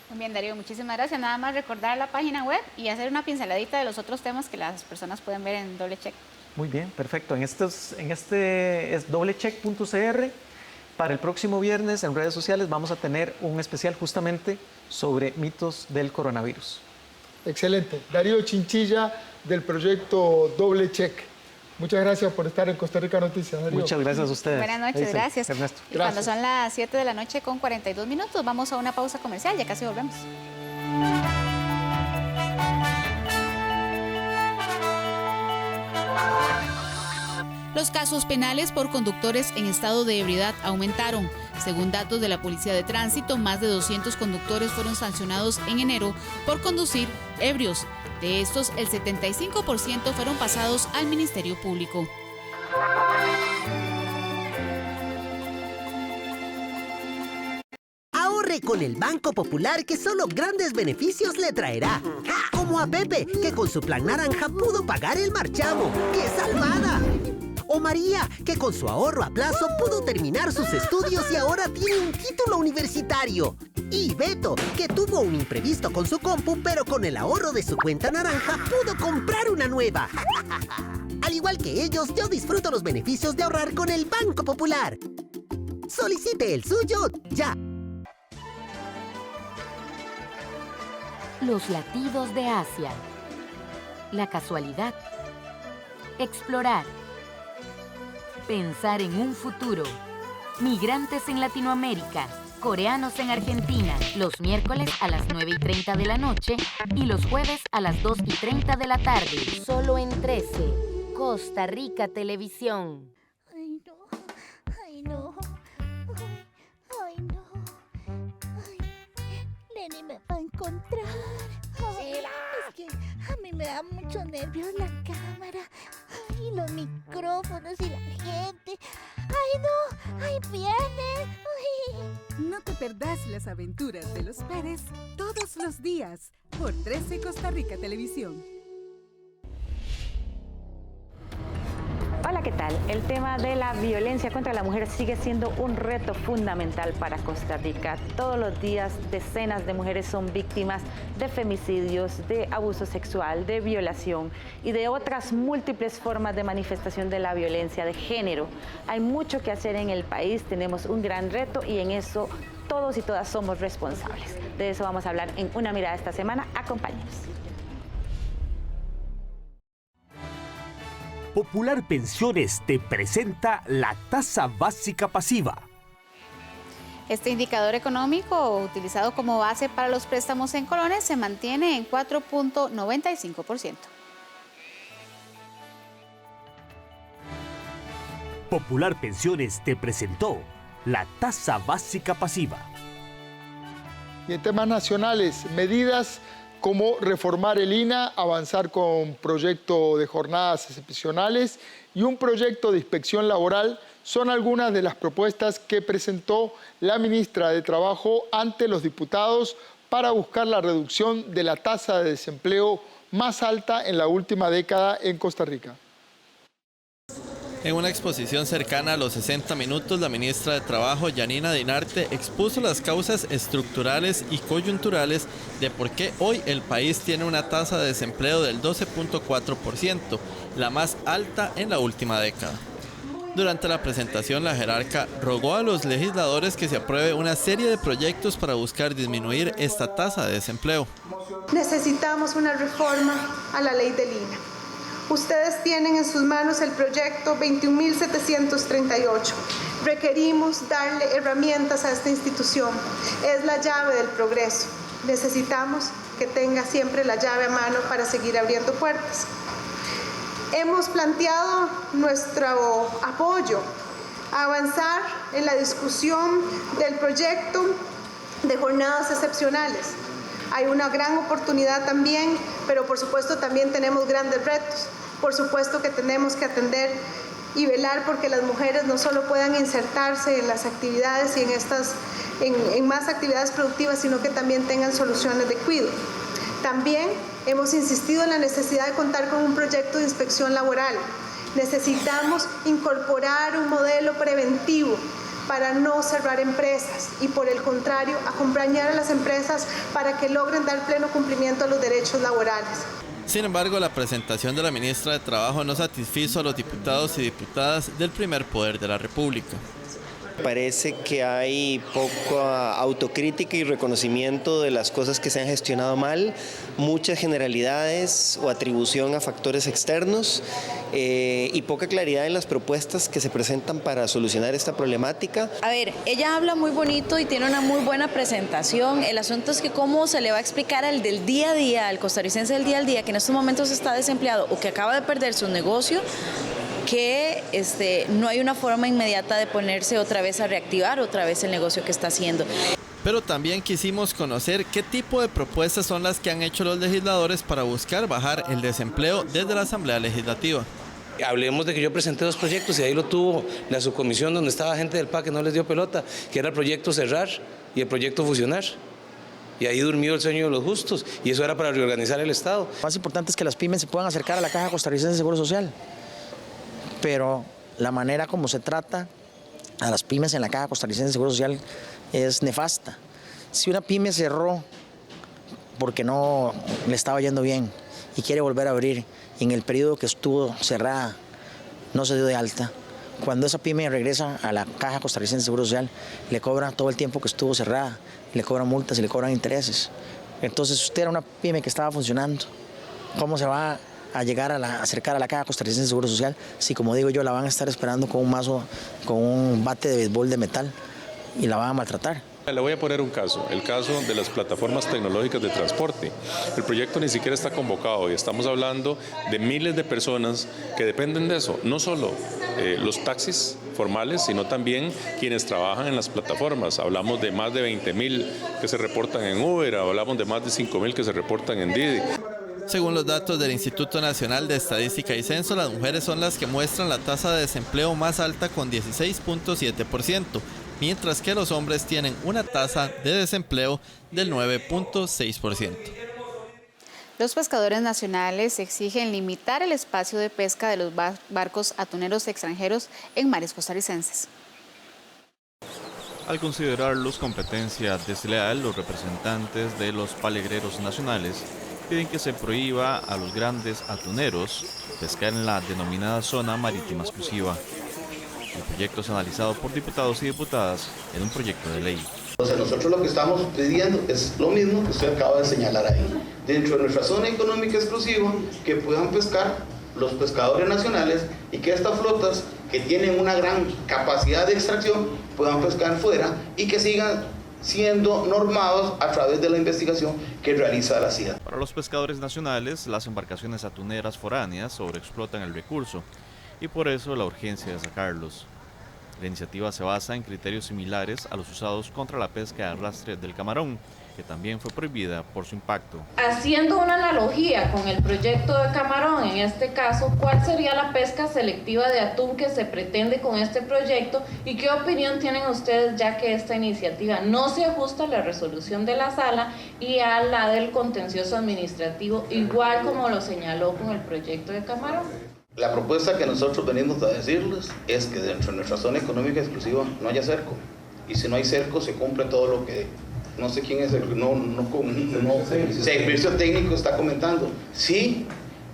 Muy bien, Darío, muchísimas gracias. Nada más recordar la página web y hacer una pinceladita de los otros temas que las personas pueden ver en Doblecheck. Muy bien, perfecto. En este es doblecheck.cr. Para el próximo viernes en redes sociales vamos a tener un especial justamente sobre mitos del coronavirus. Excelente. Darío Chinchilla, del proyecto Doble Check. Muchas gracias por estar en Costa Rica Noticias, Darío. Muchas gracias a ustedes. Buenas noches, gracias. Ernesto. Y cuando son las 7 de la noche con 42 minutos, vamos a una pausa comercial, ya casi volvemos. Los casos penales por conductores en estado de ebriedad aumentaron. Según datos de la Policía de Tránsito, más de 200 conductores fueron sancionados en enero por conducir ebrios. De estos, el 75% fueron pasados al Ministerio Público. Ahorre con el Banco Popular, que solo grandes beneficios le traerá. Como a Pepe, que con su plan naranja pudo pagar el marchamo. ¡Qué salvada! O María, que con su ahorro a plazo pudo terminar sus estudios y ahora tiene un título universitario. Y Beto, que tuvo un imprevisto con su compu, pero con el ahorro de su cuenta naranja pudo comprar una nueva. Al igual que ellos, yo disfruto los beneficios de ahorrar con el Banco Popular. Solicite el suyo ya. Los latidos de Asia. La casualidad. Explorar. Pensar en un futuro. Migrantes en Latinoamérica. Coreanos en Argentina. Los miércoles a las 9:30 de la noche y los jueves a las 2:30 de la tarde. Solo en 13. Costa Rica Televisión. Ay, no. Ay, no. Ay, no. Ay, Lenny me va a encontrar. Ay, es que a mí me da mucho nervio la cámara. Ay, los micrófonos y la gente. ¡Ay, no! ¡Ay, viene! ¡Ay! No te perdás las aventuras de los Pérez todos los días por 13 Costa Rica Televisión. Hola, ¿qué tal? El tema de la violencia contra la mujer sigue siendo un reto fundamental para Costa Rica. Todos los días decenas de mujeres son víctimas de femicidios, de abuso sexual, de violación y de otras múltiples formas de manifestación de la violencia de género. Hay mucho que hacer en el país, tenemos un gran reto y en eso todos y todas somos responsables. De eso vamos a hablar en Una Mirada esta semana. Acompáñenos. Popular Pensiones te presenta la tasa básica pasiva. Este indicador económico, utilizado como base para los préstamos en colones, se mantiene en 4.95%. Popular Pensiones te presentó la tasa básica pasiva. Y en temas nacionales, medidas como reformar el INA, avanzar con proyecto de jornadas excepcionales y un proyecto de inspección laboral son algunas de las propuestas que presentó la ministra de Trabajo ante los diputados para buscar la reducción de la tasa de desempleo más alta en la última década en Costa Rica. En una exposición cercana a los 60 minutos, la ministra de Trabajo, Yanina Dinarte, expuso las causas estructurales y coyunturales de por qué hoy el país tiene una tasa de desempleo del 12.4%, la más alta en la última década. Durante la presentación, la jerarca rogó a los legisladores que se apruebe una serie de proyectos para buscar disminuir esta tasa de desempleo. Necesitamos una reforma a la ley del INA. Ustedes tienen en sus manos el proyecto 21.738. Requerimos darle herramientas a esta institución. Es la llave del progreso. Necesitamos que tenga siempre la llave a mano para seguir abriendo puertas. Hemos planteado nuestro apoyo a avanzar en la discusión del proyecto de jornadas excepcionales. Hay una gran oportunidad también, pero por supuesto también tenemos grandes retos. Por supuesto que tenemos que atender y velar porque las mujeres no solo puedan insertarse en las actividades y en más actividades productivas, sino que también tengan soluciones de cuidado. También hemos insistido en la necesidad de contar con un proyecto de inspección laboral. Necesitamos incorporar un modelo preventivo para no cerrar empresas y, por el contrario, acompañar a las empresas para que logren dar pleno cumplimiento a los derechos laborales. Sin embargo, la presentación de la ministra de Trabajo no satisfizo a los diputados y diputadas del primer poder de la República. Parece que hay poca autocrítica y reconocimiento de las cosas que se han gestionado mal, muchas generalidades o atribución a factores externos y poca claridad en las propuestas que se presentan para solucionar esta problemática. A ver, ella habla muy bonito y tiene una muy buena presentación. El asunto es que cómo se le va a explicar al del día a día, al costarricense del día al día, que en estos momentos está desempleado o que acaba de perder su negocio, que no hay una forma inmediata de ponerse otra vez a reactivar otra vez el negocio que está haciendo. Pero también quisimos conocer qué tipo de propuestas son las que han hecho los legisladores para buscar bajar el desempleo desde la Asamblea Legislativa. Hablemos de que yo presenté 2 proyectos y ahí lo tuvo la subcomisión donde estaba gente del PAC que no les dio pelota, que era el proyecto Cerrar y el proyecto Fusionar. Y ahí durmió el sueño de los justos y eso era para reorganizar el Estado. Lo más importante es que las pymes se puedan acercar a la Caja Costarricense de Seguro Social. Pero la manera como se trata a las pymes en la Caja Costarricense de Seguro Social es nefasta. Si una pyme cerró porque no le estaba yendo bien y quiere volver a abrir, y en el periodo que estuvo cerrada no se dio de alta, cuando esa pyme regresa a la Caja Costarricense de Seguro Social, le cobran todo el tiempo que estuvo cerrada, le cobran multas y le cobran intereses. Entonces, usted era una pyme que estaba funcionando, ¿cómo se va a llegar a acercar a la Caja Costarricense de Seguro Social si, como digo yo, la van a estar esperando con un mazo, con un bate de béisbol de metal y la van a maltratar? Le voy a poner un caso, el caso de las plataformas tecnológicas de transporte. El proyecto ni siquiera está convocado y estamos hablando de miles de personas que dependen de eso. No solo los taxis formales, sino también quienes trabajan en las plataformas. Hablamos de más de 20,000 que se reportan en Uber, hablamos de más de 5,000 que se reportan en Didi. Según los datos del Instituto Nacional de Estadística y Censo, las mujeres son las que muestran la tasa de desempleo más alta con 16.7%, mientras que los hombres tienen una tasa de desempleo del 9.6%. Los pescadores nacionales exigen limitar el espacio de pesca de los barcos atuneros extranjeros en mares costarricenses. Al considerarlos competencia desleal, los representantes de los palegreros nacionales piden que se prohíba a los grandes atuneros pescar en la denominada zona marítima exclusiva. El proyecto es analizado por diputados y diputadas en un proyecto de ley. Entonces nosotros lo que estamos pidiendo es lo mismo que usted acaba de señalar ahí. Dentro de nuestra zona económica exclusiva, que puedan pescar los pescadores nacionales y que estas flotas que tienen una gran capacidad de extracción puedan pescar fuera y que sigan siendo normados a través de la investigación que realiza la CIA. Para los pescadores nacionales, las embarcaciones atuneras foráneas sobreexplotan el recurso y por eso la urgencia de sacarlos. La iniciativa se basa en criterios similares a los usados contra la pesca de arrastre del camarón, que también fue prohibida por su impacto. Haciendo una analogía con el proyecto de camarón, en este caso, ¿cuál sería la pesca selectiva de atún que se pretende con este proyecto? ¿Y qué opinión tienen ustedes, ya que esta iniciativa no se ajusta a la resolución de la sala y a la del contencioso administrativo, igual como lo señaló con el proyecto de camarón? La propuesta que nosotros venimos a decirles es que dentro de nuestra zona económica exclusiva no haya cerco. Y si no hay cerco, se cumple todo lo que, no sé quién es el servicio técnico está comentando. Sí,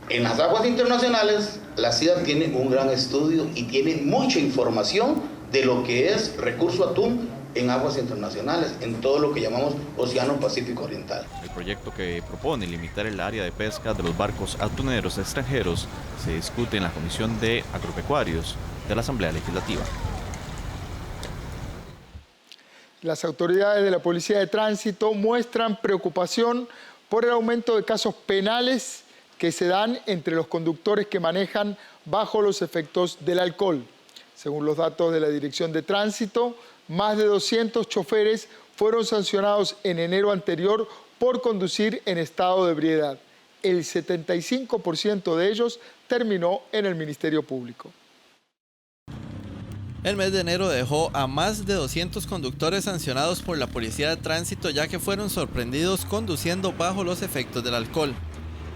en las aguas internacionales, la CIA tiene un gran estudio y tiene mucha información de lo que es recurso atún en aguas internacionales, en todo lo que llamamos Océano Pacífico Oriental. El proyecto que propone limitar el área de pesca de los barcos atuneros extranjeros se discute en la Comisión de Agropecuarios de la Asamblea Legislativa. Las autoridades de la Policía de Tránsito muestran preocupación por el aumento de casos penales que se dan entre los conductores que manejan bajo los efectos del alcohol. Según los datos de la Dirección de Tránsito, más de 200 choferes fueron sancionados en enero anterior por conducir en estado de ebriedad. El 75% de ellos terminó en el Ministerio Público. El mes de enero dejó a más de 200 conductores sancionados por la Policía de Tránsito, ya que fueron sorprendidos conduciendo bajo los efectos del alcohol.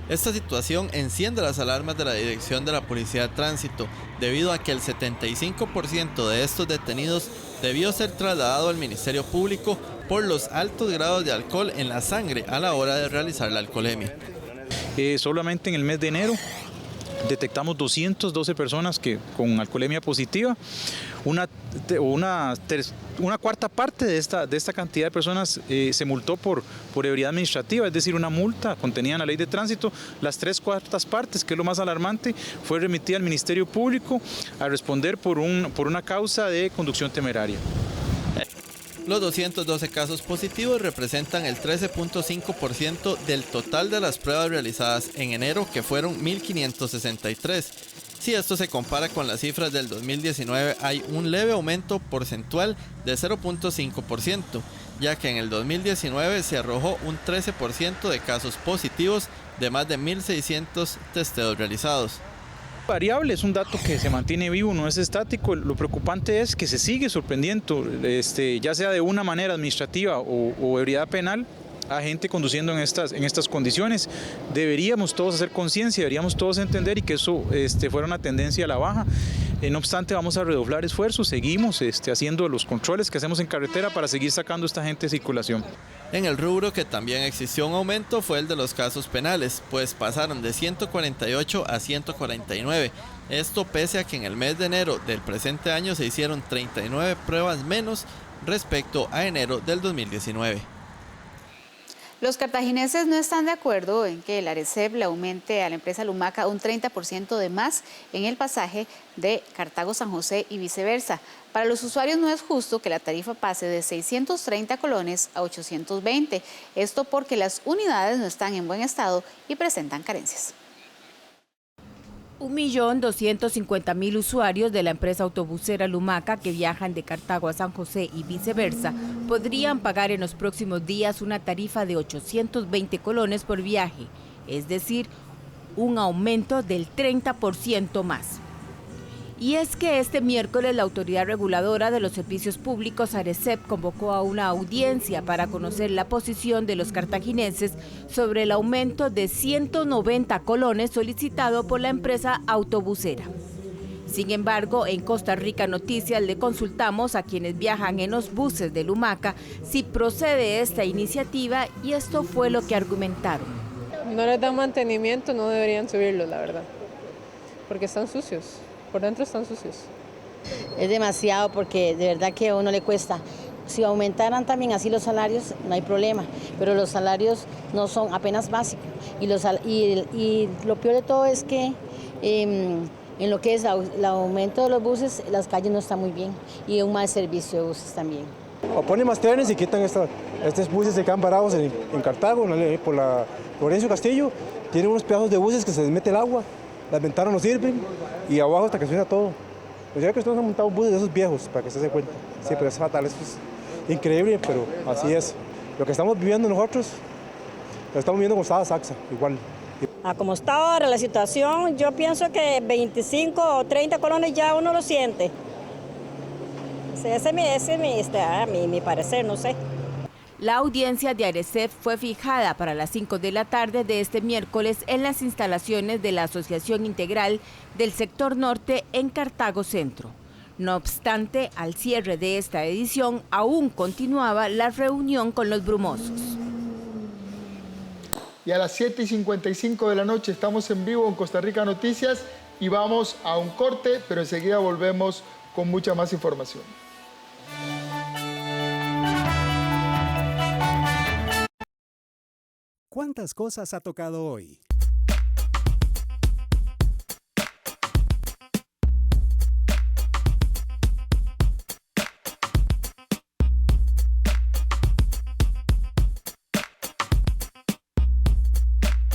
Esta situación enciende las alarmas de la Dirección de la Policía de Tránsito, debido a que el 75% de estos detenidos debió ser trasladado al Ministerio Público por los altos grados de alcohol en la sangre a la hora de realizar la alcoholemia. Solamente en el mes de enero detectamos 212 personas con alcoholemia positiva. Una cuarta parte de esta cantidad de personas se multó por ebriedad administrativa, es decir, una multa contenida en la ley de tránsito. Las 3/4 partes, que es lo más alarmante, fue remitida al Ministerio Público a responder por una causa de conducción temeraria. Los 212 casos positivos representan el 13.5% del total de las pruebas realizadas en enero, que fueron 1.563. Si esto se compara con las cifras del 2019, hay un leve aumento porcentual de 0.5%, ya que en el 2019 se arrojó un 13% de casos positivos de más de 1.600 testeos realizados. Variable, es un dato que se mantiene vivo, no es estático. Lo preocupante es que se sigue sorprendiendo, ya sea de una manera administrativa o ebriedad penal, a gente conduciendo en estas condiciones. Deberíamos todos hacer conciencia, deberíamos todos entender y que eso fuera una tendencia a la baja. No obstante, vamos a redoblar esfuerzos, seguimos haciendo los controles que hacemos en carretera para seguir sacando a esta gente de circulación. En el rubro que también existió un aumento fue el de los casos penales, pues pasaron de 148 a 149. Esto pese a que en el mes de enero del presente año se hicieron 39 pruebas menos respecto a enero del 2019. Los cartagineses no están de acuerdo en que el ARECEP le aumente a la empresa Lumaca un 30% de más en el pasaje de Cartago-San José y viceversa. Para los usuarios no es justo que la tarifa pase de 630 colones a 820. Esto porque las unidades no están en buen estado y presentan carencias. 1.250.000 usuarios de la empresa autobusera Lumaca que viajan de Cartago a San José y viceversa podrían pagar en los próximos días una tarifa de 820 colones por viaje, es decir, un aumento del 30% más. Y es que este miércoles la Autoridad Reguladora de los Servicios Públicos, ARECEP, convocó a una audiencia para conocer la posición de los cartagineses sobre el aumento de 190 colones solicitado por la empresa autobusera. Sin embargo, en Costa Rica Noticias le consultamos a quienes viajan en los buses de Lumaca si procede esta iniciativa y esto fue lo que argumentaron. No les dan mantenimiento, no deberían subirlos, la verdad, porque están sucios. Por dentro están sucios. Es demasiado porque de verdad que a uno le cuesta. Si aumentaran también así los salarios, no hay problema, pero los salarios no son apenas básicos. Y lo peor de todo es que en lo que es el aumento de los buses, las calles no están muy bien y un mal servicio de buses también. O ponen más trenes y quitan estos buses que quedan parados en Cartago, por la Florencio Castillo. Tienen unos pedazos de buses que se les mete el agua. Las ventanas no sirven y abajo hasta que suena todo. Pues ya que ustedes han montado buses de esos viejos, para que se den cuenta. Sí, pero es fatal, esto es increíble, pero así es. Lo que estamos viviendo nosotros, lo estamos viviendo como estaba Saxa, igual. Como está ahora la situación, yo pienso que 25 o 30 colones ya uno lo siente. Ese es mi parecer, no sé. La audiencia de ARECEP fue fijada para las 5 de la tarde de este miércoles en las instalaciones de la Asociación Integral del Sector Norte en Cartago Centro. No obstante, al cierre de esta edición aún continuaba la reunión con los brumosos. Y a las 7:55 de la noche estamos en vivo en Costa Rica Noticias y vamos a un corte, pero enseguida volvemos con mucha más información. ¿Cuántas cosas ha tocado hoy?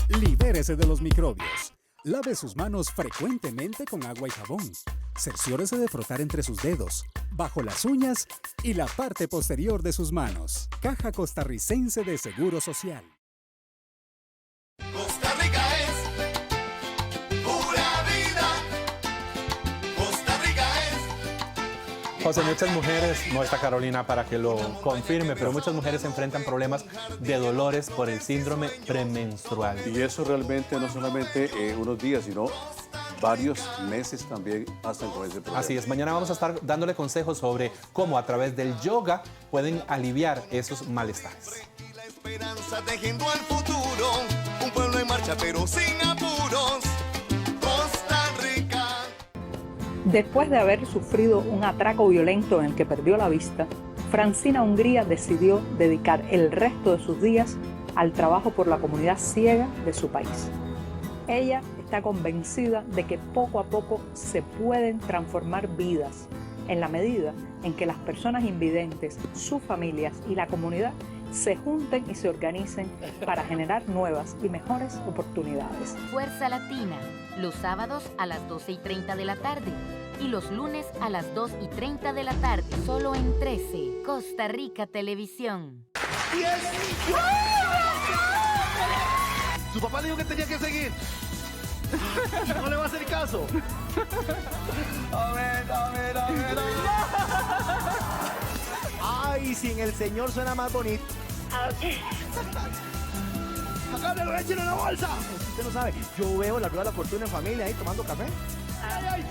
Libérese de los microbios. Lave sus manos frecuentemente con agua y jabón. Cerciórese de frotar entre sus dedos, bajo las uñas y la parte posterior de sus manos. Caja Costarricense de Seguro Social. Costa Rica es pura vida. Costa Rica es. José, muchas mujeres, no está Carolina para que lo confirme, pero muchas mujeres enfrentan problemas de dolores por el síndrome premenstrual. Y eso realmente no solamente unos días, sino varios meses también hasta con ese problema. Así es, mañana vamos a estar dándole consejos sobre cómo a través del yoga pueden aliviar esos malestares. La esperanza tejiendo al futuro, un pueblo en marcha pero sin apuros. Costa Después de haber sufrido un atraco violento en el que perdió la vista, Francina Hungría decidió dedicar el resto de sus días al trabajo por la comunidad ciega de su país. Ella está convencida de que poco a poco se pueden transformar vidas en la medida en que las personas invidentes, sus familias y la comunidad se junten y se organicen para generar nuevas y mejores oportunidades. Fuerza Latina, los sábados a las 12:30 de la tarde y los lunes a las 2:30 de la tarde, solo en 13, Costa Rica Televisión. Su papá dijo que tenía que seguir. Y no le va a hacer caso. A ver. Ay, sin el señor suena más bonito. ¡Acábelo, échelo en la bolsa! Usted no sabe, yo veo la rueda de la fortuna en familia ahí tomando café. ¡Ay!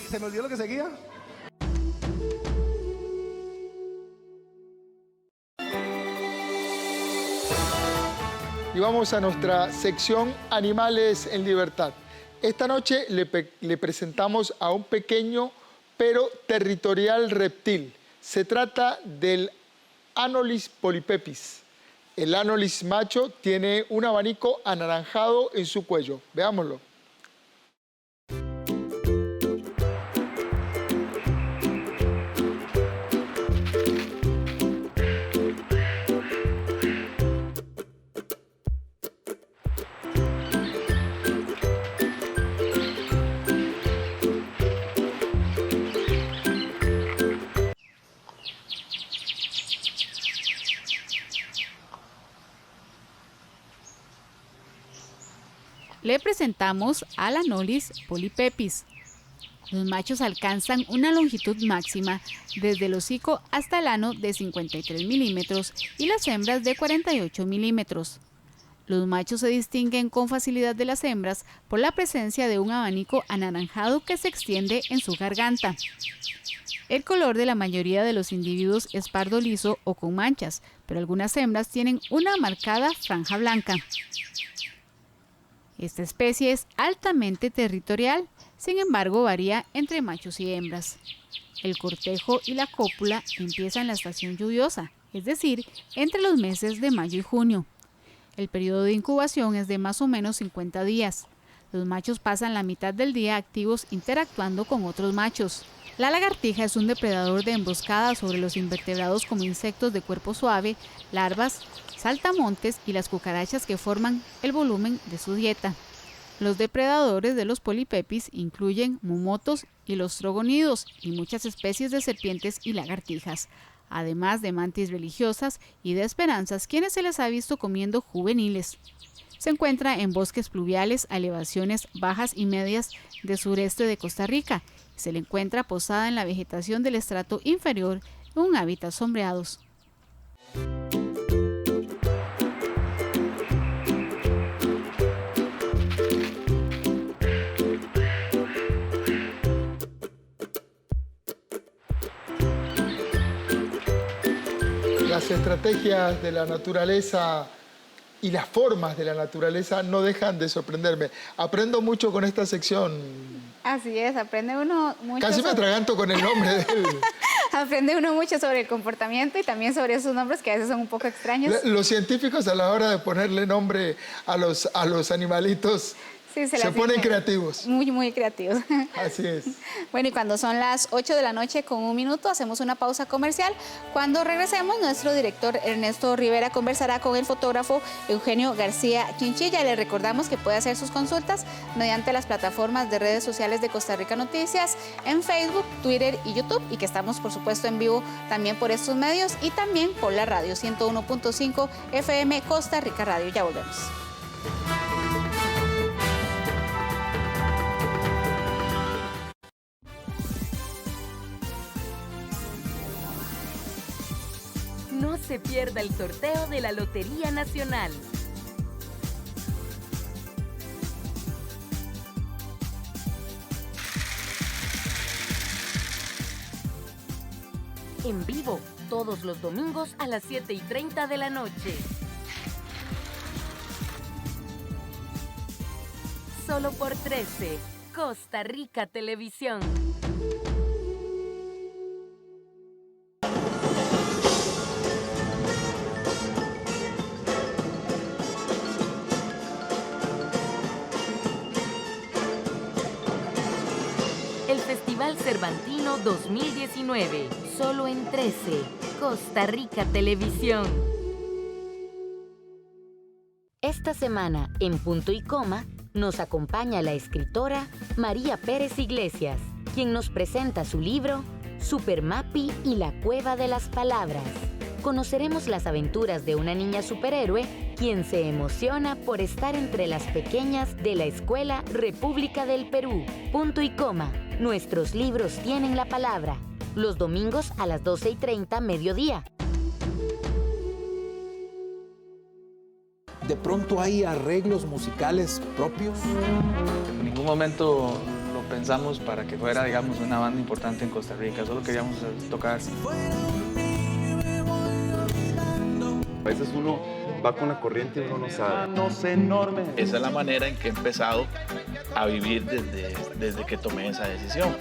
Se me olvidó lo que seguía. Y vamos a nuestra sección Animales en Libertad. Esta noche le presentamos a un pequeño pero territorial reptil. Se trata del Anolis polypepis. El Anolis macho tiene un abanico anaranjado en su cuello. Veámoslo. Le presentamos al Anolis polypepis. Los machos alcanzan una longitud máxima desde el hocico hasta el ano de 53 milímetros y las hembras de 48 milímetros. Los machos se distinguen con facilidad de las hembras por la presencia de un abanico anaranjado que se extiende en su garganta. El color de la mayoría de los individuos es pardo liso o con manchas, pero algunas hembras tienen una marcada franja blanca. Esta especie es altamente territorial, sin embargo varía entre machos y hembras. El cortejo y la cópula empiezan en la estación lluviosa, es decir, entre los meses de mayo y junio. El periodo de incubación es de más o menos 50 días. Los machos pasan la mitad del día activos interactuando con otros machos. La lagartija es un depredador de emboscadas sobre los invertebrados como insectos de cuerpo suave, larvas, saltamontes y las cucarachas que forman el volumen de su dieta. Los depredadores de los polypepis incluyen mumotos y los trogonidos y muchas especies de serpientes y lagartijas, además de mantis religiosas y de esperanzas, quienes se les ha visto comiendo juveniles. Se encuentra en bosques pluviales a elevaciones bajas y medias del sureste de Costa Rica. Se le encuentra posada en la vegetación del estrato inferior en un hábitat sombreados. Las estrategias de la naturaleza y las formas de la naturaleza no dejan de sorprenderme. Aprendo mucho con esta sección. Así es, aprende uno mucho. Casi me atraganto con el nombre de él. Aprende uno mucho sobre el comportamiento y también sobre esos nombres que a veces son un poco extraños. Los científicos a la hora de ponerle nombre a los animalitos sí, se ponen creativos. Muy creativos. Así es. Bueno, y cuando son las 8 de la noche con 1 minuto, hacemos una pausa comercial. Cuando regresemos, nuestro director Ernesto Rivera conversará con el fotógrafo Eugenio García Chinchilla. Le recordamos que puede hacer sus consultas mediante las plataformas de redes sociales de Costa Rica Noticias en Facebook, Twitter y YouTube, y que estamos, por supuesto, en vivo también por estos medios y también por la radio 101.5 FM Costa Rica Radio. Ya volvemos. No se pierda el sorteo de la Lotería Nacional. En vivo, todos los domingos a las 7:30 de la noche. solo por 13. Costa Rica Televisión. El Festival Cervantino 2019, solo en 13. Costa Rica Televisión. Esta semana, en Punto y Coma, nos acompaña la escritora María Pérez Iglesias, quien nos presenta su libro Super Mappy y la Cueva de las Palabras. Conoceremos las aventuras de una niña superhéroe quien se emociona por estar entre las pequeñas de la Escuela República del Perú. Punto y Coma. Nuestros libros tienen la palabra. Los domingos a las 12:30 mediodía. ¿De pronto hay arreglos musicales propios? En ningún momento lo pensamos para que fuera, digamos, una banda importante en Costa Rica. Solo queríamos tocar. A veces uno va con la corriente y uno no sabe. Esa es la manera en que he empezado a vivir desde que tomé esa decisión.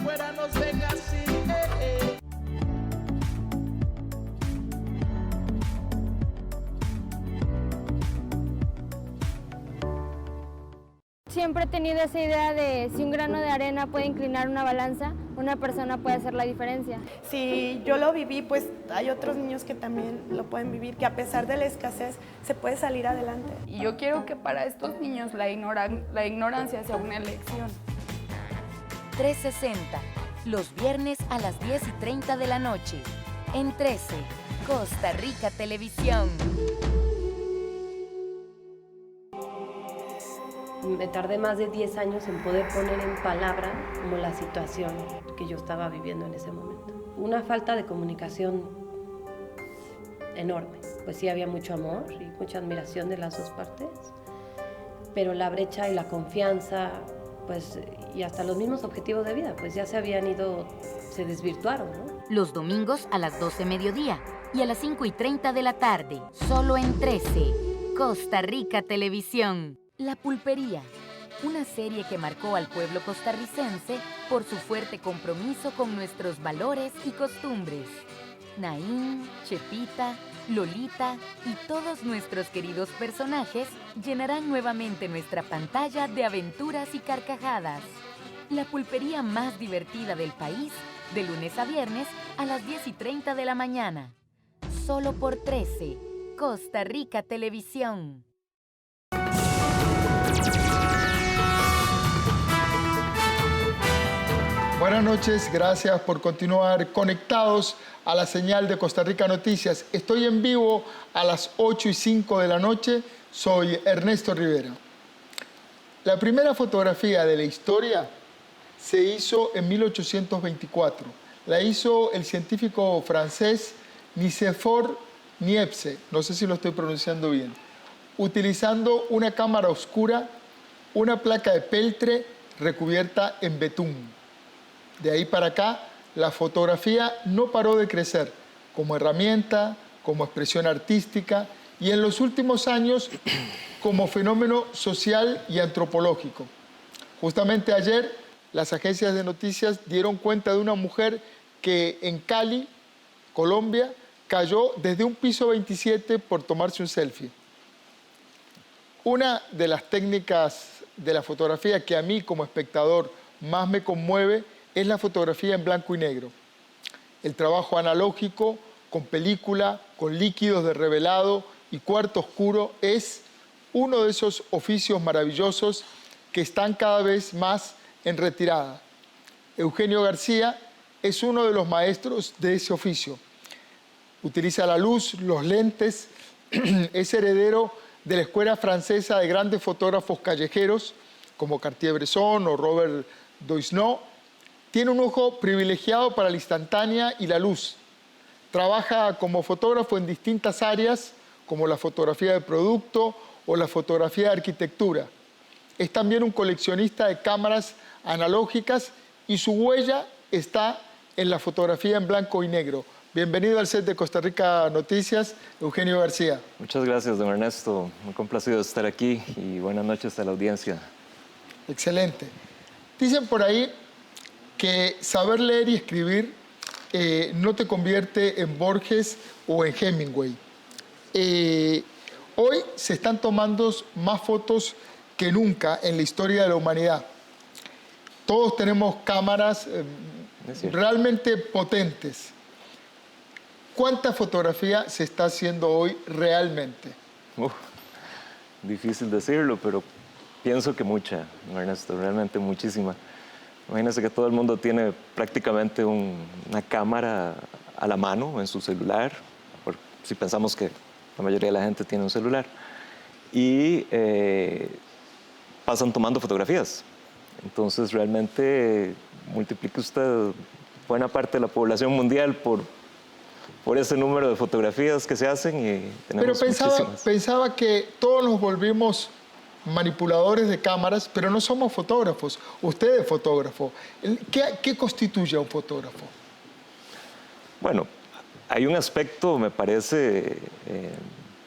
Siempre he tenido esa idea de si un grano de arena puede inclinar una balanza, una persona puede hacer la diferencia. Si yo lo viví, pues hay otros niños que también lo pueden vivir, que a pesar de la escasez se puede salir adelante. Y yo quiero que para estos niños la ignorancia sea una elección. 360, los viernes a las 10:30 de la noche. En 13, Costa Rica Televisión. Me tardé más de 10 años en poder poner en palabra como la situación que yo estaba viviendo en ese momento. Una falta de comunicación enorme. Pues sí había mucho amor y mucha admiración de las dos partes, pero la brecha y la confianza, pues, y hasta los mismos objetivos de vida, pues ya se habían ido, se desvirtuaron, ¿no? Los domingos a las 12 mediodía y a las 5:30 de la tarde, solo en 13, Costa Rica Televisión. La Pulpería, una serie que marcó al pueblo costarricense por su fuerte compromiso con nuestros valores y costumbres. Naín, Chepita, Lolita y todos nuestros queridos personajes llenarán nuevamente nuestra pantalla de aventuras y carcajadas. La pulpería más divertida del país, de lunes a viernes a las 10:30 de la mañana. Solo por 13, Costa Rica Televisión. Buenas noches, gracias por continuar conectados a la señal de Costa Rica Noticias. Estoy en vivo a las 8:05 de la noche, soy Ernesto Rivera. La primera fotografía de la historia se hizo en 1824. La hizo el científico francés Nicéphore Niepce, no sé si lo estoy pronunciando bien, utilizando una cámara oscura, una placa de peltre recubierta en betún. De ahí para acá, la fotografía no paró de crecer como herramienta, como expresión artística y en los últimos años como fenómeno social y antropológico. Justamente ayer, las agencias de noticias dieron cuenta de una mujer que en Cali, Colombia, cayó desde un piso 27 por tomarse un selfie. Una de las técnicas de la fotografía que a mí como espectador más me conmueve es la fotografía en blanco y negro. El trabajo analógico, con película, con líquidos de revelado y cuarto oscuro, es uno de esos oficios maravillosos que están cada vez más en retirada. Eugenio García es uno de los maestros de ese oficio. Utiliza la luz, los lentes, es heredero de la escuela francesa de grandes fotógrafos callejeros como Cartier-Bresson o Robert Doisneau. Tiene un ojo privilegiado para la instantánea y la luz. Trabaja como fotógrafo en distintas áreas, como la fotografía de producto o la fotografía de arquitectura. Es también un coleccionista de cámaras analógicas y su huella está en la fotografía en blanco y negro. Bienvenido al set de Costa Rica Noticias, Eugenio García. Muchas gracias, don Ernesto. Muy complacido de estar aquí y buenas noches a la audiencia. Excelente. Dicen por ahí que saber leer y escribir no te convierte en Borges o en Hemingway. Hoy se están tomando más fotos que nunca en la historia de la humanidad. Todos tenemos cámaras realmente potentes. ¿Cuánta fotografía se está haciendo hoy realmente? Difícil decirlo, pero pienso que mucha, Ernesto, realmente muchísima. Imagínense que todo el mundo tiene prácticamente una cámara a la mano en su celular, si pensamos que la mayoría de la gente tiene un celular, y pasan tomando fotografías. Entonces realmente multiplique usted buena parte de la población mundial por ese número de fotografías que se hacen y tenemos muchísimas. Pensaba que todos nos volvimos manipuladores de cámaras, pero no somos fotógrafos. Usted es fotógrafo. ¿Qué constituye a un fotógrafo? Bueno, hay un aspecto, me parece,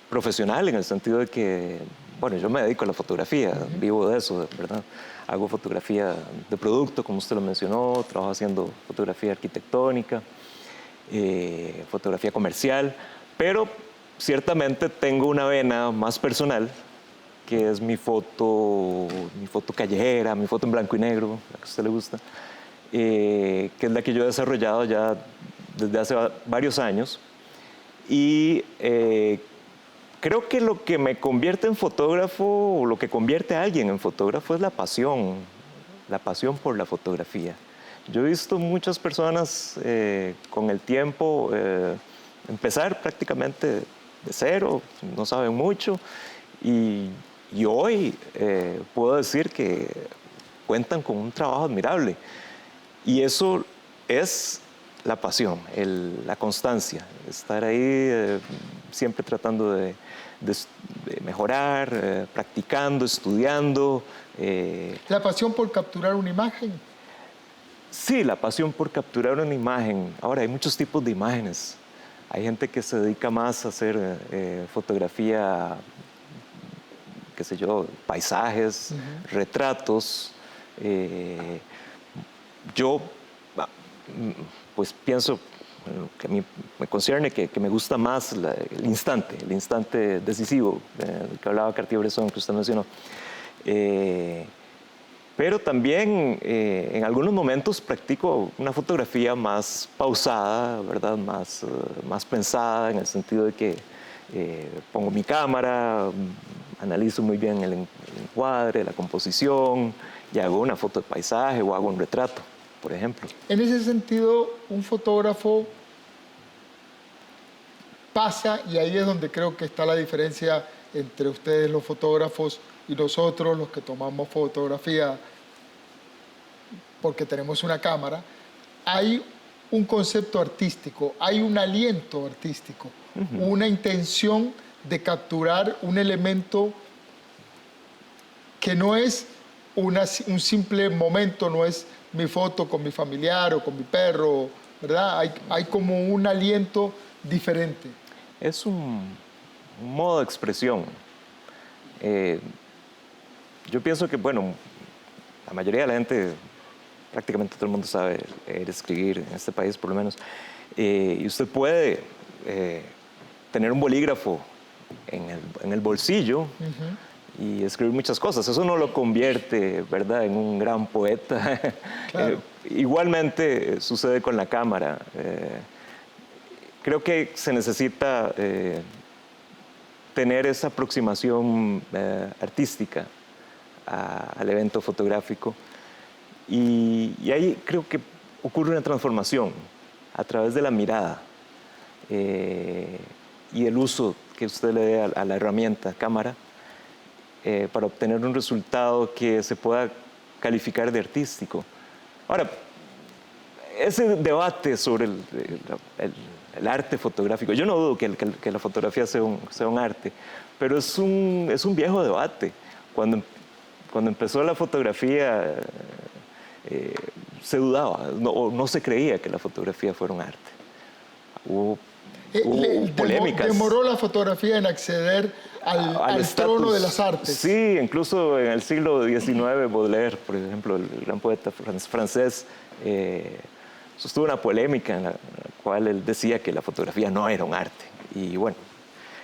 profesional en el sentido de que, bueno, yo me dedico a la fotografía, vivo de eso, ¿verdad? Hago fotografía de producto, como usted lo mencionó, trabajo haciendo fotografía arquitectónica, fotografía comercial, pero ciertamente tengo una vena más personal, que es mi foto callejera, mi foto en blanco y negro, la que a usted le gusta, que es la que yo he desarrollado ya desde hace varios años. Y creo que lo que me convierte en fotógrafo, o lo que convierte a alguien en fotógrafo, es la pasión por la fotografía. Yo he visto muchas personas con el tiempo empezar prácticamente de cero, no saben mucho, y hoy puedo decir que cuentan con un trabajo admirable. Y eso es la pasión, la constancia, estar ahí siempre tratando de mejorar, practicando, estudiando. ¿La pasión por capturar una imagen? Sí, la pasión por capturar una imagen. Ahora, hay muchos tipos de imágenes. Hay gente que se dedica más a hacer fotografía, qué sé yo, paisajes, retratos. Yo, pues pienso, que a mí me concierne que me gusta más el instante decisivo, del que hablaba Cartier-Bresson, que usted mencionó. Pero también en algunos momentos practico una fotografía más pausada, ¿verdad? Más pensada, en el sentido de que pongo mi cámara, analizo muy bien el encuadre, la composición, y hago una foto de paisaje o hago un retrato, por ejemplo. En ese sentido, un fotógrafo pasa, y ahí es donde creo que está la diferencia entre ustedes los fotógrafos y nosotros los que tomamos fotografía porque tenemos una cámara. Hay un concepto artístico, hay un aliento artístico, una intención de capturar un elemento que no es un simple momento, no es mi foto con mi familiar o con mi perro, ¿verdad? Hay como un aliento diferente. Es un modo de expresión. Yo pienso que, bueno, la mayoría de la gente, prácticamente todo el mundo sabe leer, escribir, en este país por lo menos, y usted puede tener un bolígrafo en el bolsillo y escribir muchas cosas. Eso no lo convierte, ¿verdad?, en un gran poeta. Claro. Igualmente sucede con la cámara. Creo que se necesita tener esa aproximación artística al evento fotográfico, y ahí creo que ocurre una transformación a través de la mirada y el uso que usted le dé a la herramienta cámara para obtener un resultado que se pueda calificar de artístico. Ahora, ese debate sobre el arte fotográfico, yo no dudo que la fotografía sea un arte, pero es un viejo debate. Cuando empezó la fotografía se dudaba, no se creía que la fotografía fuera un arte. Hubo polémicas. ¿Demoró la fotografía en acceder al trono de las artes. Sí, incluso en el siglo XIX, Baudelaire, por ejemplo, el gran poeta francés, sostuvo una polémica en la cual él decía que la fotografía no era un arte. Y bueno,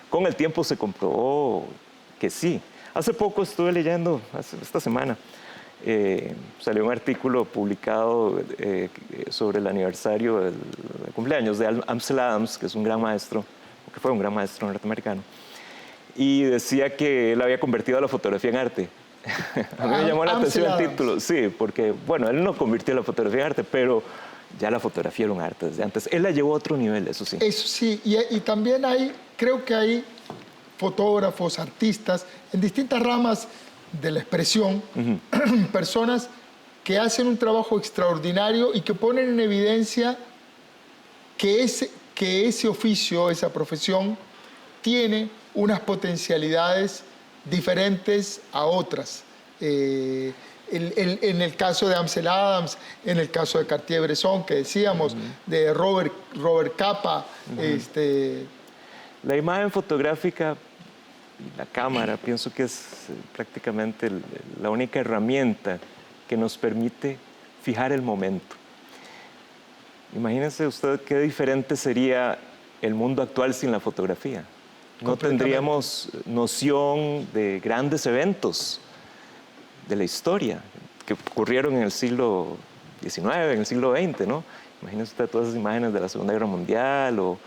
con el tiempo se comprobó que sí. Hace poco estuve leyendo, esta semana, salió un artículo publicado sobre el aniversario del cumpleaños de Ansel Adams, que es un gran maestro, que fue un gran maestro norteamericano, y decía que él había convertido la fotografía en arte. A mí me llamó la atención el título, sí, porque, bueno, él no convirtió la fotografía en arte, pero ya la fotografía era un arte desde antes. Él la llevó a otro nivel, eso sí. Eso sí, y también creo que hay fotógrafos, artistas, en distintas ramas de la expresión, personas que hacen un trabajo extraordinario y que ponen en evidencia que ese oficio, esa profesión, tiene unas potencialidades diferentes a otras. En el caso de Ansel Adams, en el caso de Cartier-Bresson, que decíamos, de Robert Capa. La imagen fotográfica y la cámara, pienso que es prácticamente la única herramienta que nos permite fijar el momento. Imagínese usted qué diferente sería el mundo actual sin la fotografía. No tendríamos noción de grandes eventos de la historia que ocurrieron en el siglo XIX, en el siglo XX, ¿no? Imagínese usted todas esas imágenes de la Segunda Guerra Mundial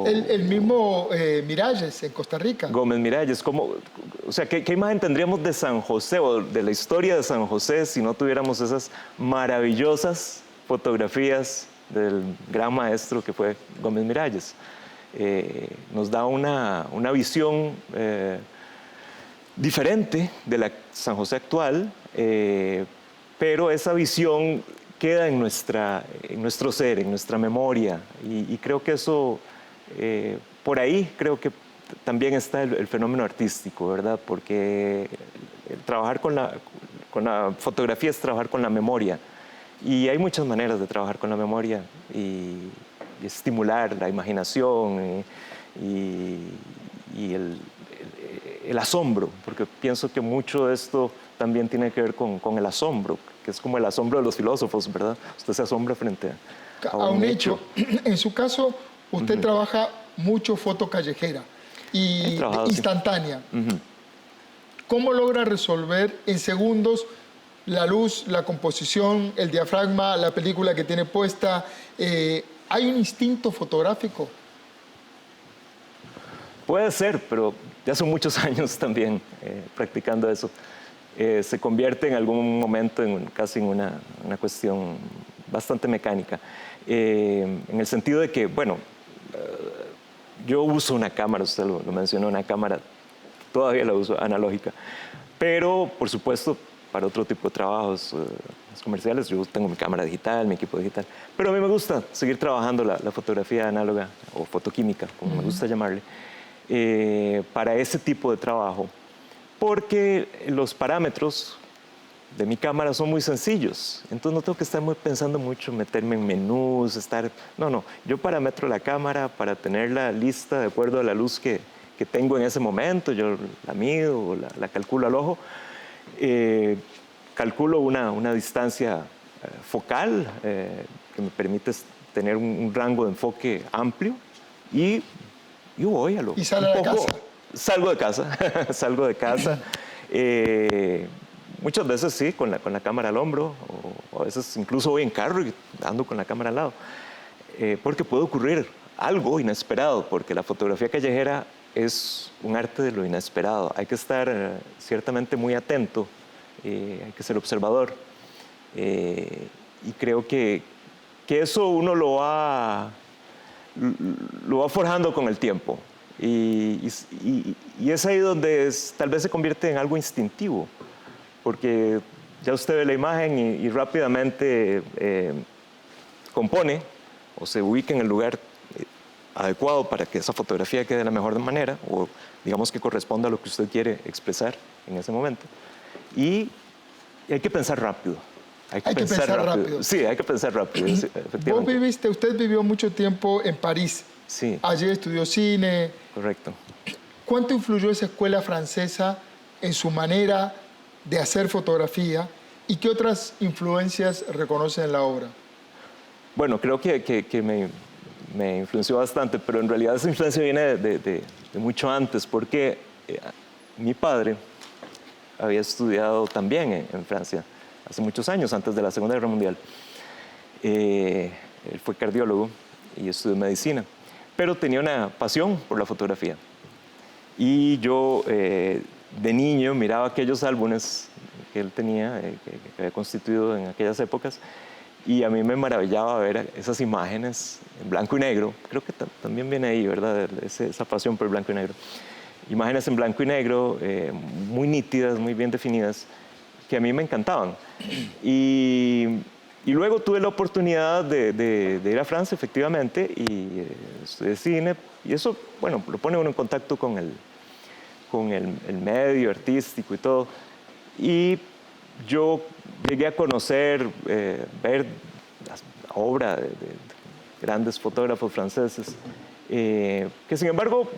el mismo Miralles en Costa Rica. Gómez Miralles, o sea, ¿qué imagen tendríamos de San José o de la historia de San José si no tuviéramos esas maravillosas fotografías del gran maestro que fue Gómez Miralles? Nos da una visión diferente de la San José actual, pero esa visión queda en nuestro ser, en nuestra memoria, y creo que eso, por ahí creo que también está el fenómeno artístico, ¿verdad? Porque trabajar con la fotografía es trabajar con la memoria, y hay muchas maneras de trabajar con la memoria y estimular la imaginación y el asombro, porque pienso que mucho de esto también tiene que ver con el asombro, que es como el asombro de los filósofos, ¿verdad? Usted se asombra frente a un hecho. En su caso, usted trabaja mucho foto callejera y instantánea. ¿Cómo logra resolver en segundos la luz, la composición, el diafragma, la película que tiene puesta? ¿Hay un instinto fotográfico? Puede ser, pero ya son muchos años también practicando eso. Se convierte en algún momento casi en una cuestión bastante mecánica. En el sentido de que, bueno, yo uso una cámara, usted lo mencionó, una cámara, todavía la uso analógica, pero por supuesto para otro tipo de trabajos comerciales yo tengo mi cámara digital, mi equipo digital, pero a mí me gusta seguir trabajando la fotografía análoga o fotoquímica, como me gusta llamarle, para ese tipo de trabajo, porque los parámetros de mi cámara son muy sencillos, entonces no tengo que estar pensando mucho, meterme en menús, No, yo parametro la cámara para tenerla lista de acuerdo a la luz que tengo en ese momento, yo la mido o la calculo al ojo, calculo una distancia focal que me permite tener un rango de enfoque amplio y voy a lo... ¿Y sale de casa? Salgo de casa. Muchas veces sí, con la cámara al hombro, o a veces incluso voy en carro y ando con la cámara al lado, porque puede ocurrir algo inesperado, porque la fotografía callejera es un arte de lo inesperado. Hay que estar ciertamente muy atento, hay que ser observador, y creo que eso uno lo va forjando con el tiempo. Y es ahí donde tal vez se convierte en algo instintivo, porque ya usted ve la imagen y rápidamente compone o se ubica en el lugar adecuado para que esa fotografía quede de la mejor manera, o digamos que corresponda a lo que usted quiere expresar en ese momento. Y hay que pensar rápido. Hay que pensar rápido. Sí, hay que pensar rápido, efectivamente. Usted vivió mucho tiempo en París. Sí. Allí estudió cine. Correcto. ¿Cuánto influyó esa escuela francesa en su manera de hacer fotografía y qué otras influencias reconocen en la obra? Bueno, creo que me influenció bastante, pero en realidad esa influencia viene de mucho antes, porque mi padre había estudiado también en Francia hace muchos años, antes de la Segunda Guerra Mundial. Él fue cardiólogo y estudió medicina, pero tenía una pasión por la fotografía. Y yo de niño miraba aquellos álbumes que él tenía, que había constituido en aquellas épocas, y a mí me maravillaba ver esas imágenes en blanco y negro. Creo que también viene ahí, ¿verdad? Esa pasión por el blanco y negro. Imágenes en blanco y negro, muy nítidas, muy bien definidas, que a mí me encantaban. Y luego tuve la oportunidad de ir a Francia, efectivamente, y estudié cine, y eso, bueno, lo pone uno en contacto con el medio artístico y todo. Y yo llegué a conocer, ver la obra de grandes fotógrafos franceses, que sin embargo,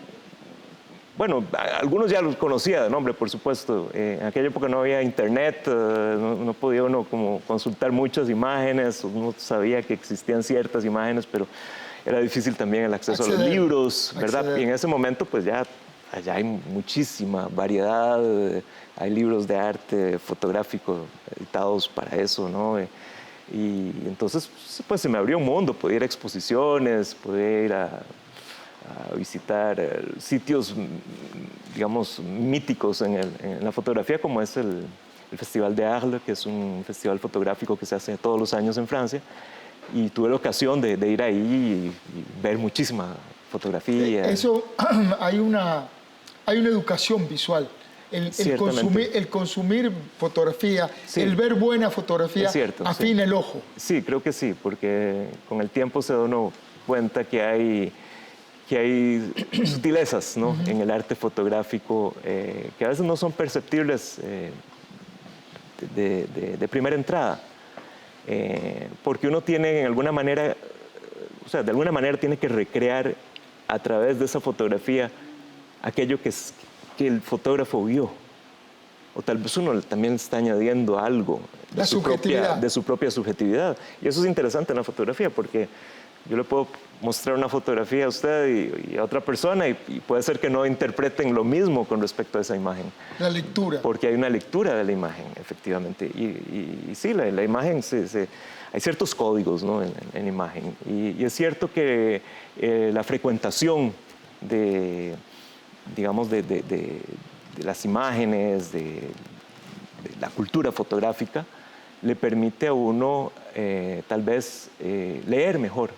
bueno, algunos ya los conocía de nombre, por supuesto. En aquella época no había internet, no podía uno como consultar muchas imágenes, uno sabía que existían ciertas imágenes, pero era difícil también el acceso a los libros, ¿verdad? Y en ese momento pues ya allá hay muchísima variedad, hay libros de arte fotográfico editados para eso, ¿no? Y entonces pues se me abrió un mundo, podía ir a exposiciones, podía ir a visitar sitios, digamos, míticos en la fotografía, como es el Festival de Arles, que es un festival fotográfico que se hace todos los años en Francia, y tuve la ocasión de ir ahí y ver muchísima fotografía. Eso, hay una educación visual. El consumir fotografía, sí, el ver buena fotografía, afina el ojo. Sí, creo que sí, porque con el tiempo se da uno cuenta que hay sutilezas, ¿no? En el arte fotográfico que a veces no son perceptibles de primera entrada, porque uno tiene en alguna manera, o sea, de alguna manera tiene que recrear a través de esa fotografía aquello que el fotógrafo vio, o tal vez uno también está añadiendo algo de su propia subjetividad, y eso es interesante en la fotografía, porque yo le puedo mostrar una fotografía a usted y a otra persona y puede ser que no interpreten lo mismo con respecto a esa imagen. La lectura. Porque hay una lectura de la imagen, efectivamente. Y sí, la imagen, hay ciertos códigos, ¿no? en imagen. Y es cierto que la frecuentación de las imágenes, de la cultura fotográfica, le permite a uno tal vez leer mejor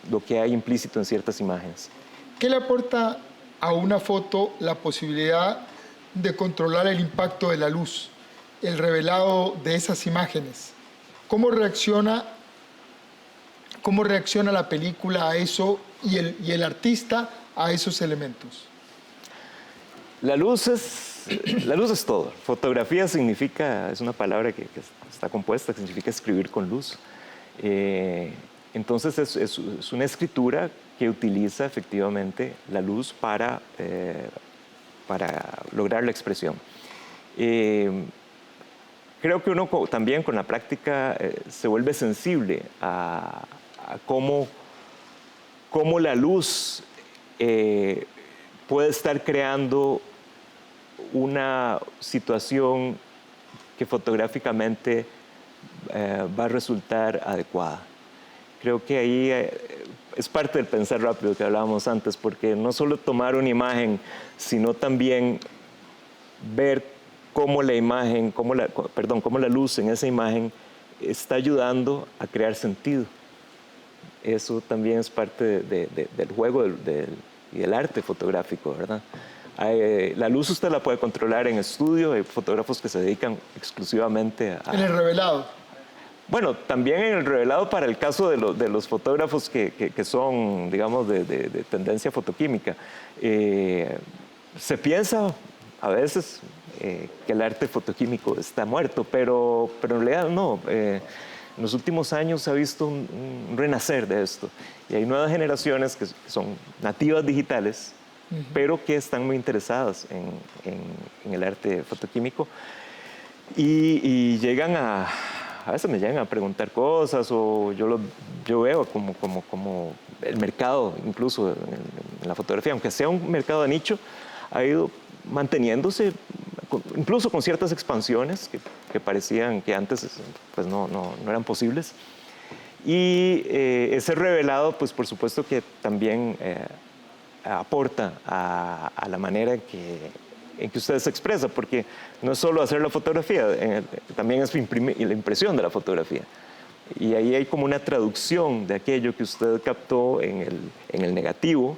lo que hay implícito en ciertas imágenes. ¿Qué le aporta a una foto la posibilidad de controlar el impacto de la luz, el revelado de esas imágenes? ¿Cómo reacciona la película a eso y el artista a esos elementos? La luz es todo. Fotografía es una palabra que está compuesta, que significa escribir con luz. Entonces es una escritura que utiliza efectivamente la luz para lograr la expresión. Creo que uno también con la práctica se vuelve sensible a cómo la luz puede estar creando una situación que fotográficamente va a resultar adecuada. Creo que ahí es parte del pensar rápido que hablábamos antes, porque no solo tomar una imagen, sino también ver cómo la imagen, cómo la luz en esa imagen está ayudando a crear sentido. Eso también es parte del juego y del arte fotográfico, ¿verdad? La luz usted la puede controlar en estudio, hay fotógrafos que se dedican exclusivamente a... En el revelado. Bueno, también en el revelado para el caso de los fotógrafos que son, digamos, de tendencia fotoquímica. Se piensa a veces que el arte fotoquímico está muerto, pero en realidad no. En los últimos años se ha visto un renacer de esto. Y hay nuevas generaciones que son nativas digitales, pero que están muy interesadas en el arte fotoquímico y llegan a veces me llegan a preguntar cosas o yo veo como el mercado, incluso en la fotografía, aunque sea un mercado de nicho, ha ido manteniéndose, incluso con ciertas expansiones que parecían que antes pues no eran posibles. Y ese revelado, pues por supuesto que también aporta a la manera en que usted se expresa, porque no es solo hacer la fotografía, también es la impresión de la fotografía. Y ahí hay como una traducción de aquello que usted captó en el negativo,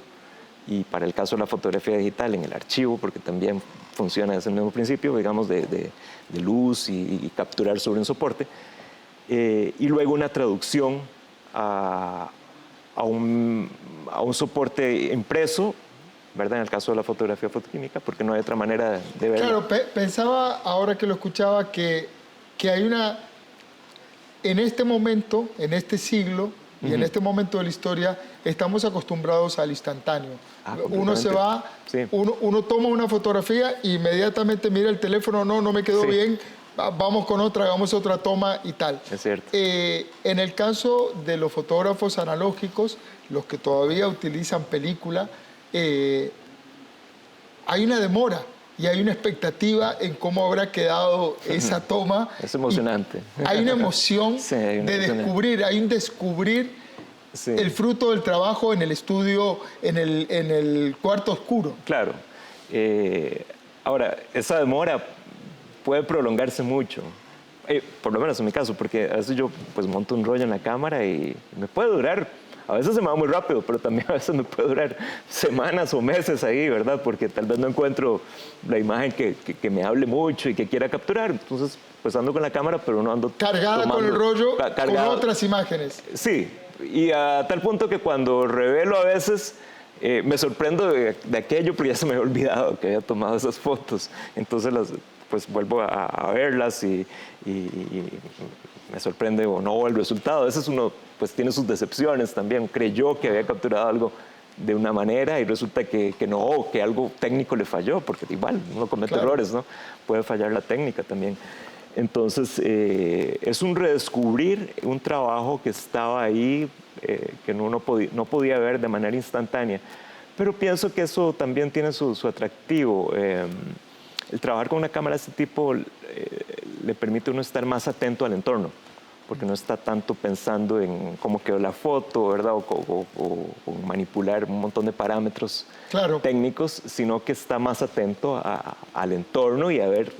y para el caso de la fotografía digital, en el archivo, porque también funciona desde el mismo principio, digamos, de luz y capturar sobre un soporte, y luego una traducción a un soporte impreso, ¿verdad? En el caso de la fotografía fotoquímica, porque no hay otra manera de verlo. Claro, pensaba ahora que lo escuchaba que hay una, en este momento, en este siglo y en este momento de la historia, estamos acostumbrados al instantáneo. Uno se va, sí. uno toma una fotografía e inmediatamente mira el teléfono, no me quedó bien, vamos con otra, hagamos otra toma y tal. Es cierto. En el caso de los fotógrafos analógicos, los que todavía utilizan película, hay una demora y hay una expectativa en cómo habrá quedado esa toma. Es emocionante. Hay una emoción sí, descubrir, hay un descubrir sí. el fruto del trabajo en el estudio, en el cuarto oscuro. Claro. Ahora, esa demora puede prolongarse mucho. Por lo menos en mi caso, porque a veces yo pues monto un rollo en la cámara y me puede durar. A veces se me va muy rápido, pero también a veces me puede durar semanas o meses ahí, ¿verdad? Porque tal vez no encuentro la imagen que me hable mucho y que quiera capturar. Entonces, pues ando con la cámara, pero no ando cargada con el rollo, con otras imágenes. Sí, y a tal punto que cuando revelo a veces me sorprendo de aquello, pero ya se me había olvidado que había tomado esas fotos. Entonces, pues vuelvo a verlas y me sorprende o no el resultado. A veces uno pues tiene sus decepciones también, creyó que había capturado algo de una manera y resulta que no, que algo técnico le falló, porque igual uno comete errores, ¿no? Puede fallar la técnica también. Entonces es un redescubrir un trabajo que estaba ahí, que uno no podía ver de manera instantánea, pero pienso que eso también tiene su atractivo. El trabajar con una cámara de este tipo le permite a uno estar más atento al entorno, porque no está tanto pensando en cómo quedó la foto, ¿verdad? O manipular un montón de parámetros técnicos, sino que está más atento al entorno y a ver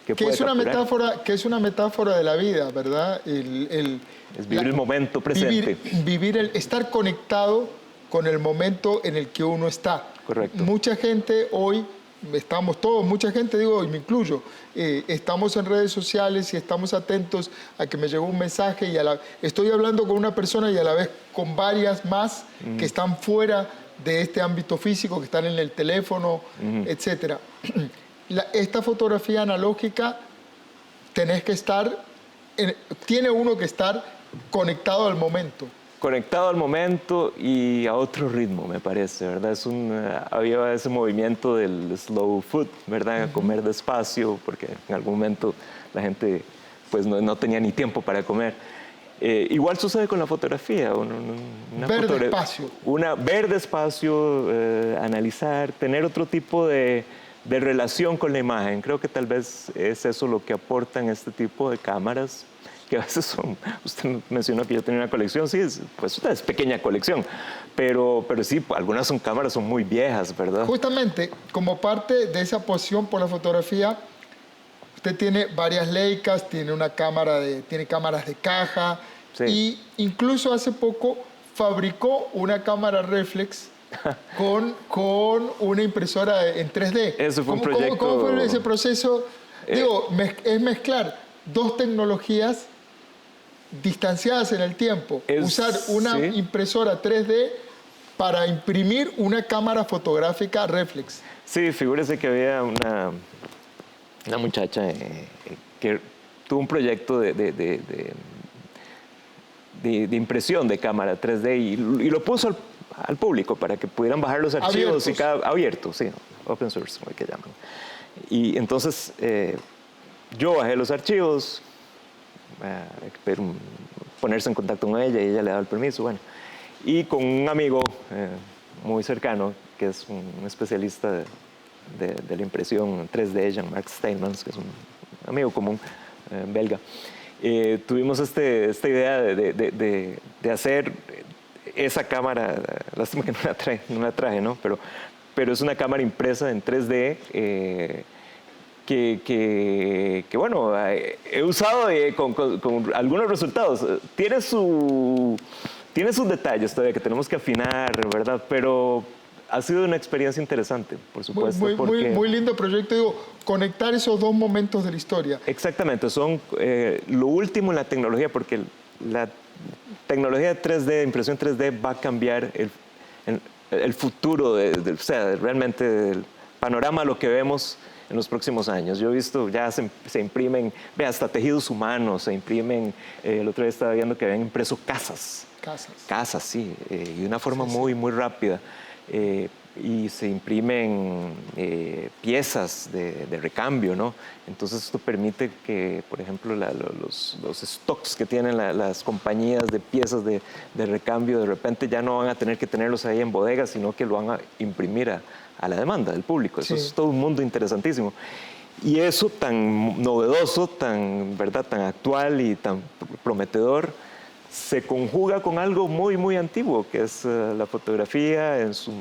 qué puede capturar. Que es una metáfora de la vida, ¿verdad? Es vivir el momento presente. Estar conectado con el momento en el que uno está. Correcto. Mucha gente hoy... mucha gente, digo, y me incluyo, estamos en redes sociales y estamos atentos a que me llegó un mensaje y estoy hablando con una persona y a la vez con varias más que están fuera de este ámbito físico, que están en el teléfono, etc. Esta fotografía analógica tiene uno que estar conectado al momento. Conectado al momento y a otro ritmo, me parece, ¿verdad? Había ese movimiento del slow food, ¿verdad? Comer despacio, porque en algún momento la gente pues no tenía ni tiempo para comer. Igual sucede con la fotografía. Ver despacio, analizar, tener otro tipo de relación con la imagen. Creo que tal vez es eso lo que aportan este tipo de cámaras, que a veces son, usted mencionó que yo tenía una colección, sí, pues es pequeña colección, pero sí, algunas cámaras son muy viejas, ¿verdad? Justamente, como parte de esa pasión por la fotografía, usted tiene varias Leicas, tiene cámaras de caja, sí. Y incluso hace poco fabricó una cámara reflex con una impresora en 3D. Eso fue un proyecto... ¿Cómo fue ese proceso? Es mezclar dos tecnologías distanciadas en el tiempo. Usar una impresora 3D para imprimir una cámara fotográfica reflex. Sí, figúrese que había una muchacha que tuvo un proyecto de impresión de cámara 3D y lo puso al público para que pudieran bajar los archivos Abiertos. abierto, sí, open source, como que llaman. Y entonces yo bajé los archivos, ponerse en contacto con ella y ella le daba el permiso, bueno. Y con un amigo muy cercano, que es un especialista de la impresión 3D, Jean-Marc Steinmans, que es un amigo común belga, tuvimos esta idea de hacer esa cámara, lástima que no la traje, ¿no? Pero es una cámara impresa en 3D que bueno, he usado con algunos resultados. Tiene sus detalles todavía que tenemos que afinar, ¿verdad? Pero ha sido una experiencia interesante, por supuesto. Muy lindo proyecto, digo, conectar esos dos momentos de la historia. Exactamente, son lo último en la tecnología, porque la tecnología de 3D, de impresión 3D, va a cambiar el futuro, o sea, realmente el panorama, lo que vemos en los próximos años. Yo he visto, ya se imprimen, hasta tejidos humanos, se imprimen, el otro día estaba viendo que habían impreso casas. Casas, sí, y de una forma muy rápida. Y se imprimen piezas de recambio, ¿no? Entonces esto permite que, por ejemplo, los stocks que tienen las compañías de piezas de recambio, de repente ya no van a tener que tenerlos ahí en bodegas, sino que lo van a imprimir a la demanda del público. Eso es todo un mundo interesantísimo. Y eso tan novedoso, tan actual y tan prometedor, se conjuga con algo muy antiguo, que es la fotografía en su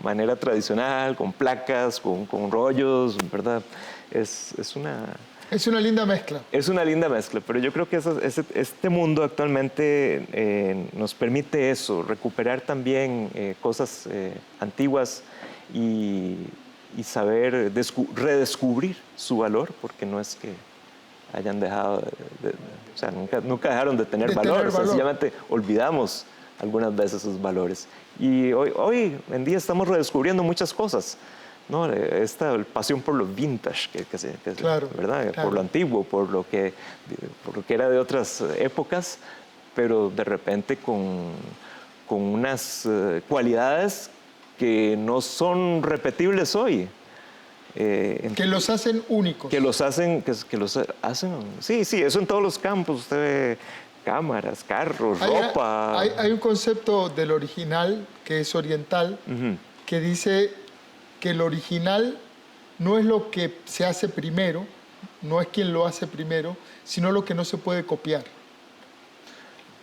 manera tradicional, con placas, con rollos, ¿verdad? Es una linda mezcla. Es una linda mezcla, pero yo creo que este mundo actualmente nos permite eso, recuperar también cosas antiguas y saber redescubrir su valor, porque no es que hayan dejado o sea, nunca dejaron de tener valor. Sencillamente olvidamos algunas veces sus valores. Y hoy en día estamos redescubriendo muchas cosas, ¿no? Esta pasión por lo vintage, ¿verdad? Por lo antiguo, por lo que era de otras épocas, pero de repente con unas cualidades que no son repetibles hoy. Que los hacen únicos. Que los hacen, sí, eso en todos los campos. Usted ve cámaras, carros, ropa. Hay un concepto del original, que es oriental, que dice que el original no es lo que se hace primero, no es quien lo hace primero, sino lo que no se puede copiar.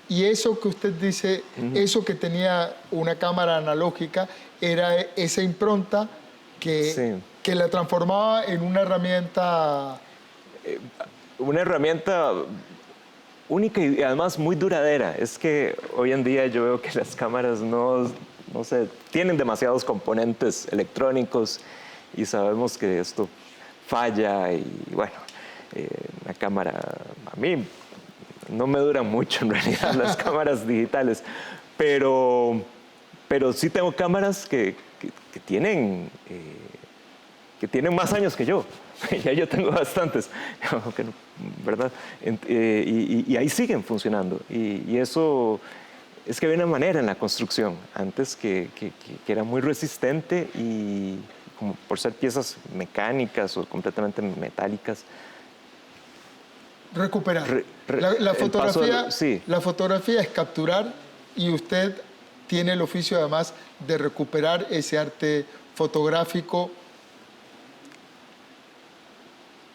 Y eso que usted dice, eso que tenía una cámara analógica, era esa impronta que la transformaba en una herramienta... Una herramienta única y además muy duradera. Es que hoy en día yo veo que las cámaras no sé, tienen demasiados componentes electrónicos y sabemos que esto falla y bueno, la cámara, a mí no me duran mucho en realidad las cámaras digitales, pero sí tengo cámaras que tienen más años que yo. Ya yo tengo bastantes, ¿verdad? Y ahí siguen funcionando. Y eso es que había una manera en la construcción antes que era muy resistente y como por ser piezas mecánicas o completamente metálicas. Recuperar. La fotografía es capturar y usted tiene el oficio además de recuperar ese arte fotográfico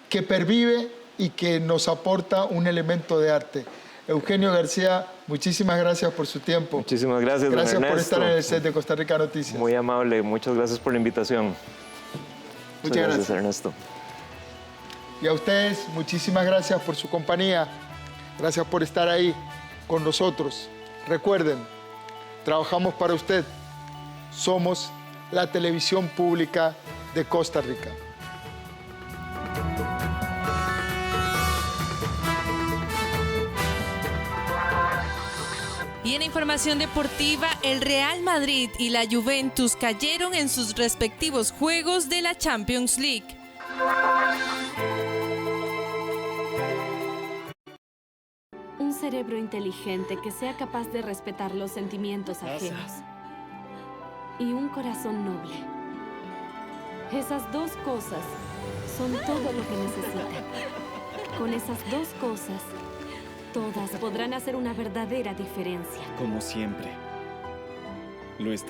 que pervive y que nos aporta un elemento de arte. Eugenio García, muchísimas gracias por su tiempo. Muchísimas gracias, don Ernesto. Gracias por estar en el set de Costa Rica Noticias. Muy amable, muchas gracias por la invitación. Muchas gracias, Ernesto. Y a ustedes, muchísimas gracias por su compañía. Gracias por estar ahí con nosotros. Recuerden, trabajamos para usted. Somos la televisión pública de Costa Rica. Y en información deportiva, el Real Madrid y la Juventus cayeron en sus respectivos juegos de la Champions League. Un cerebro inteligente que sea capaz de respetar los sentimientos ajenos. y un corazón noble. Esas dos cosas son todo lo que necesitan. Con esas dos cosas, todas podrán hacer una verdadera diferencia. Como siempre, lo está.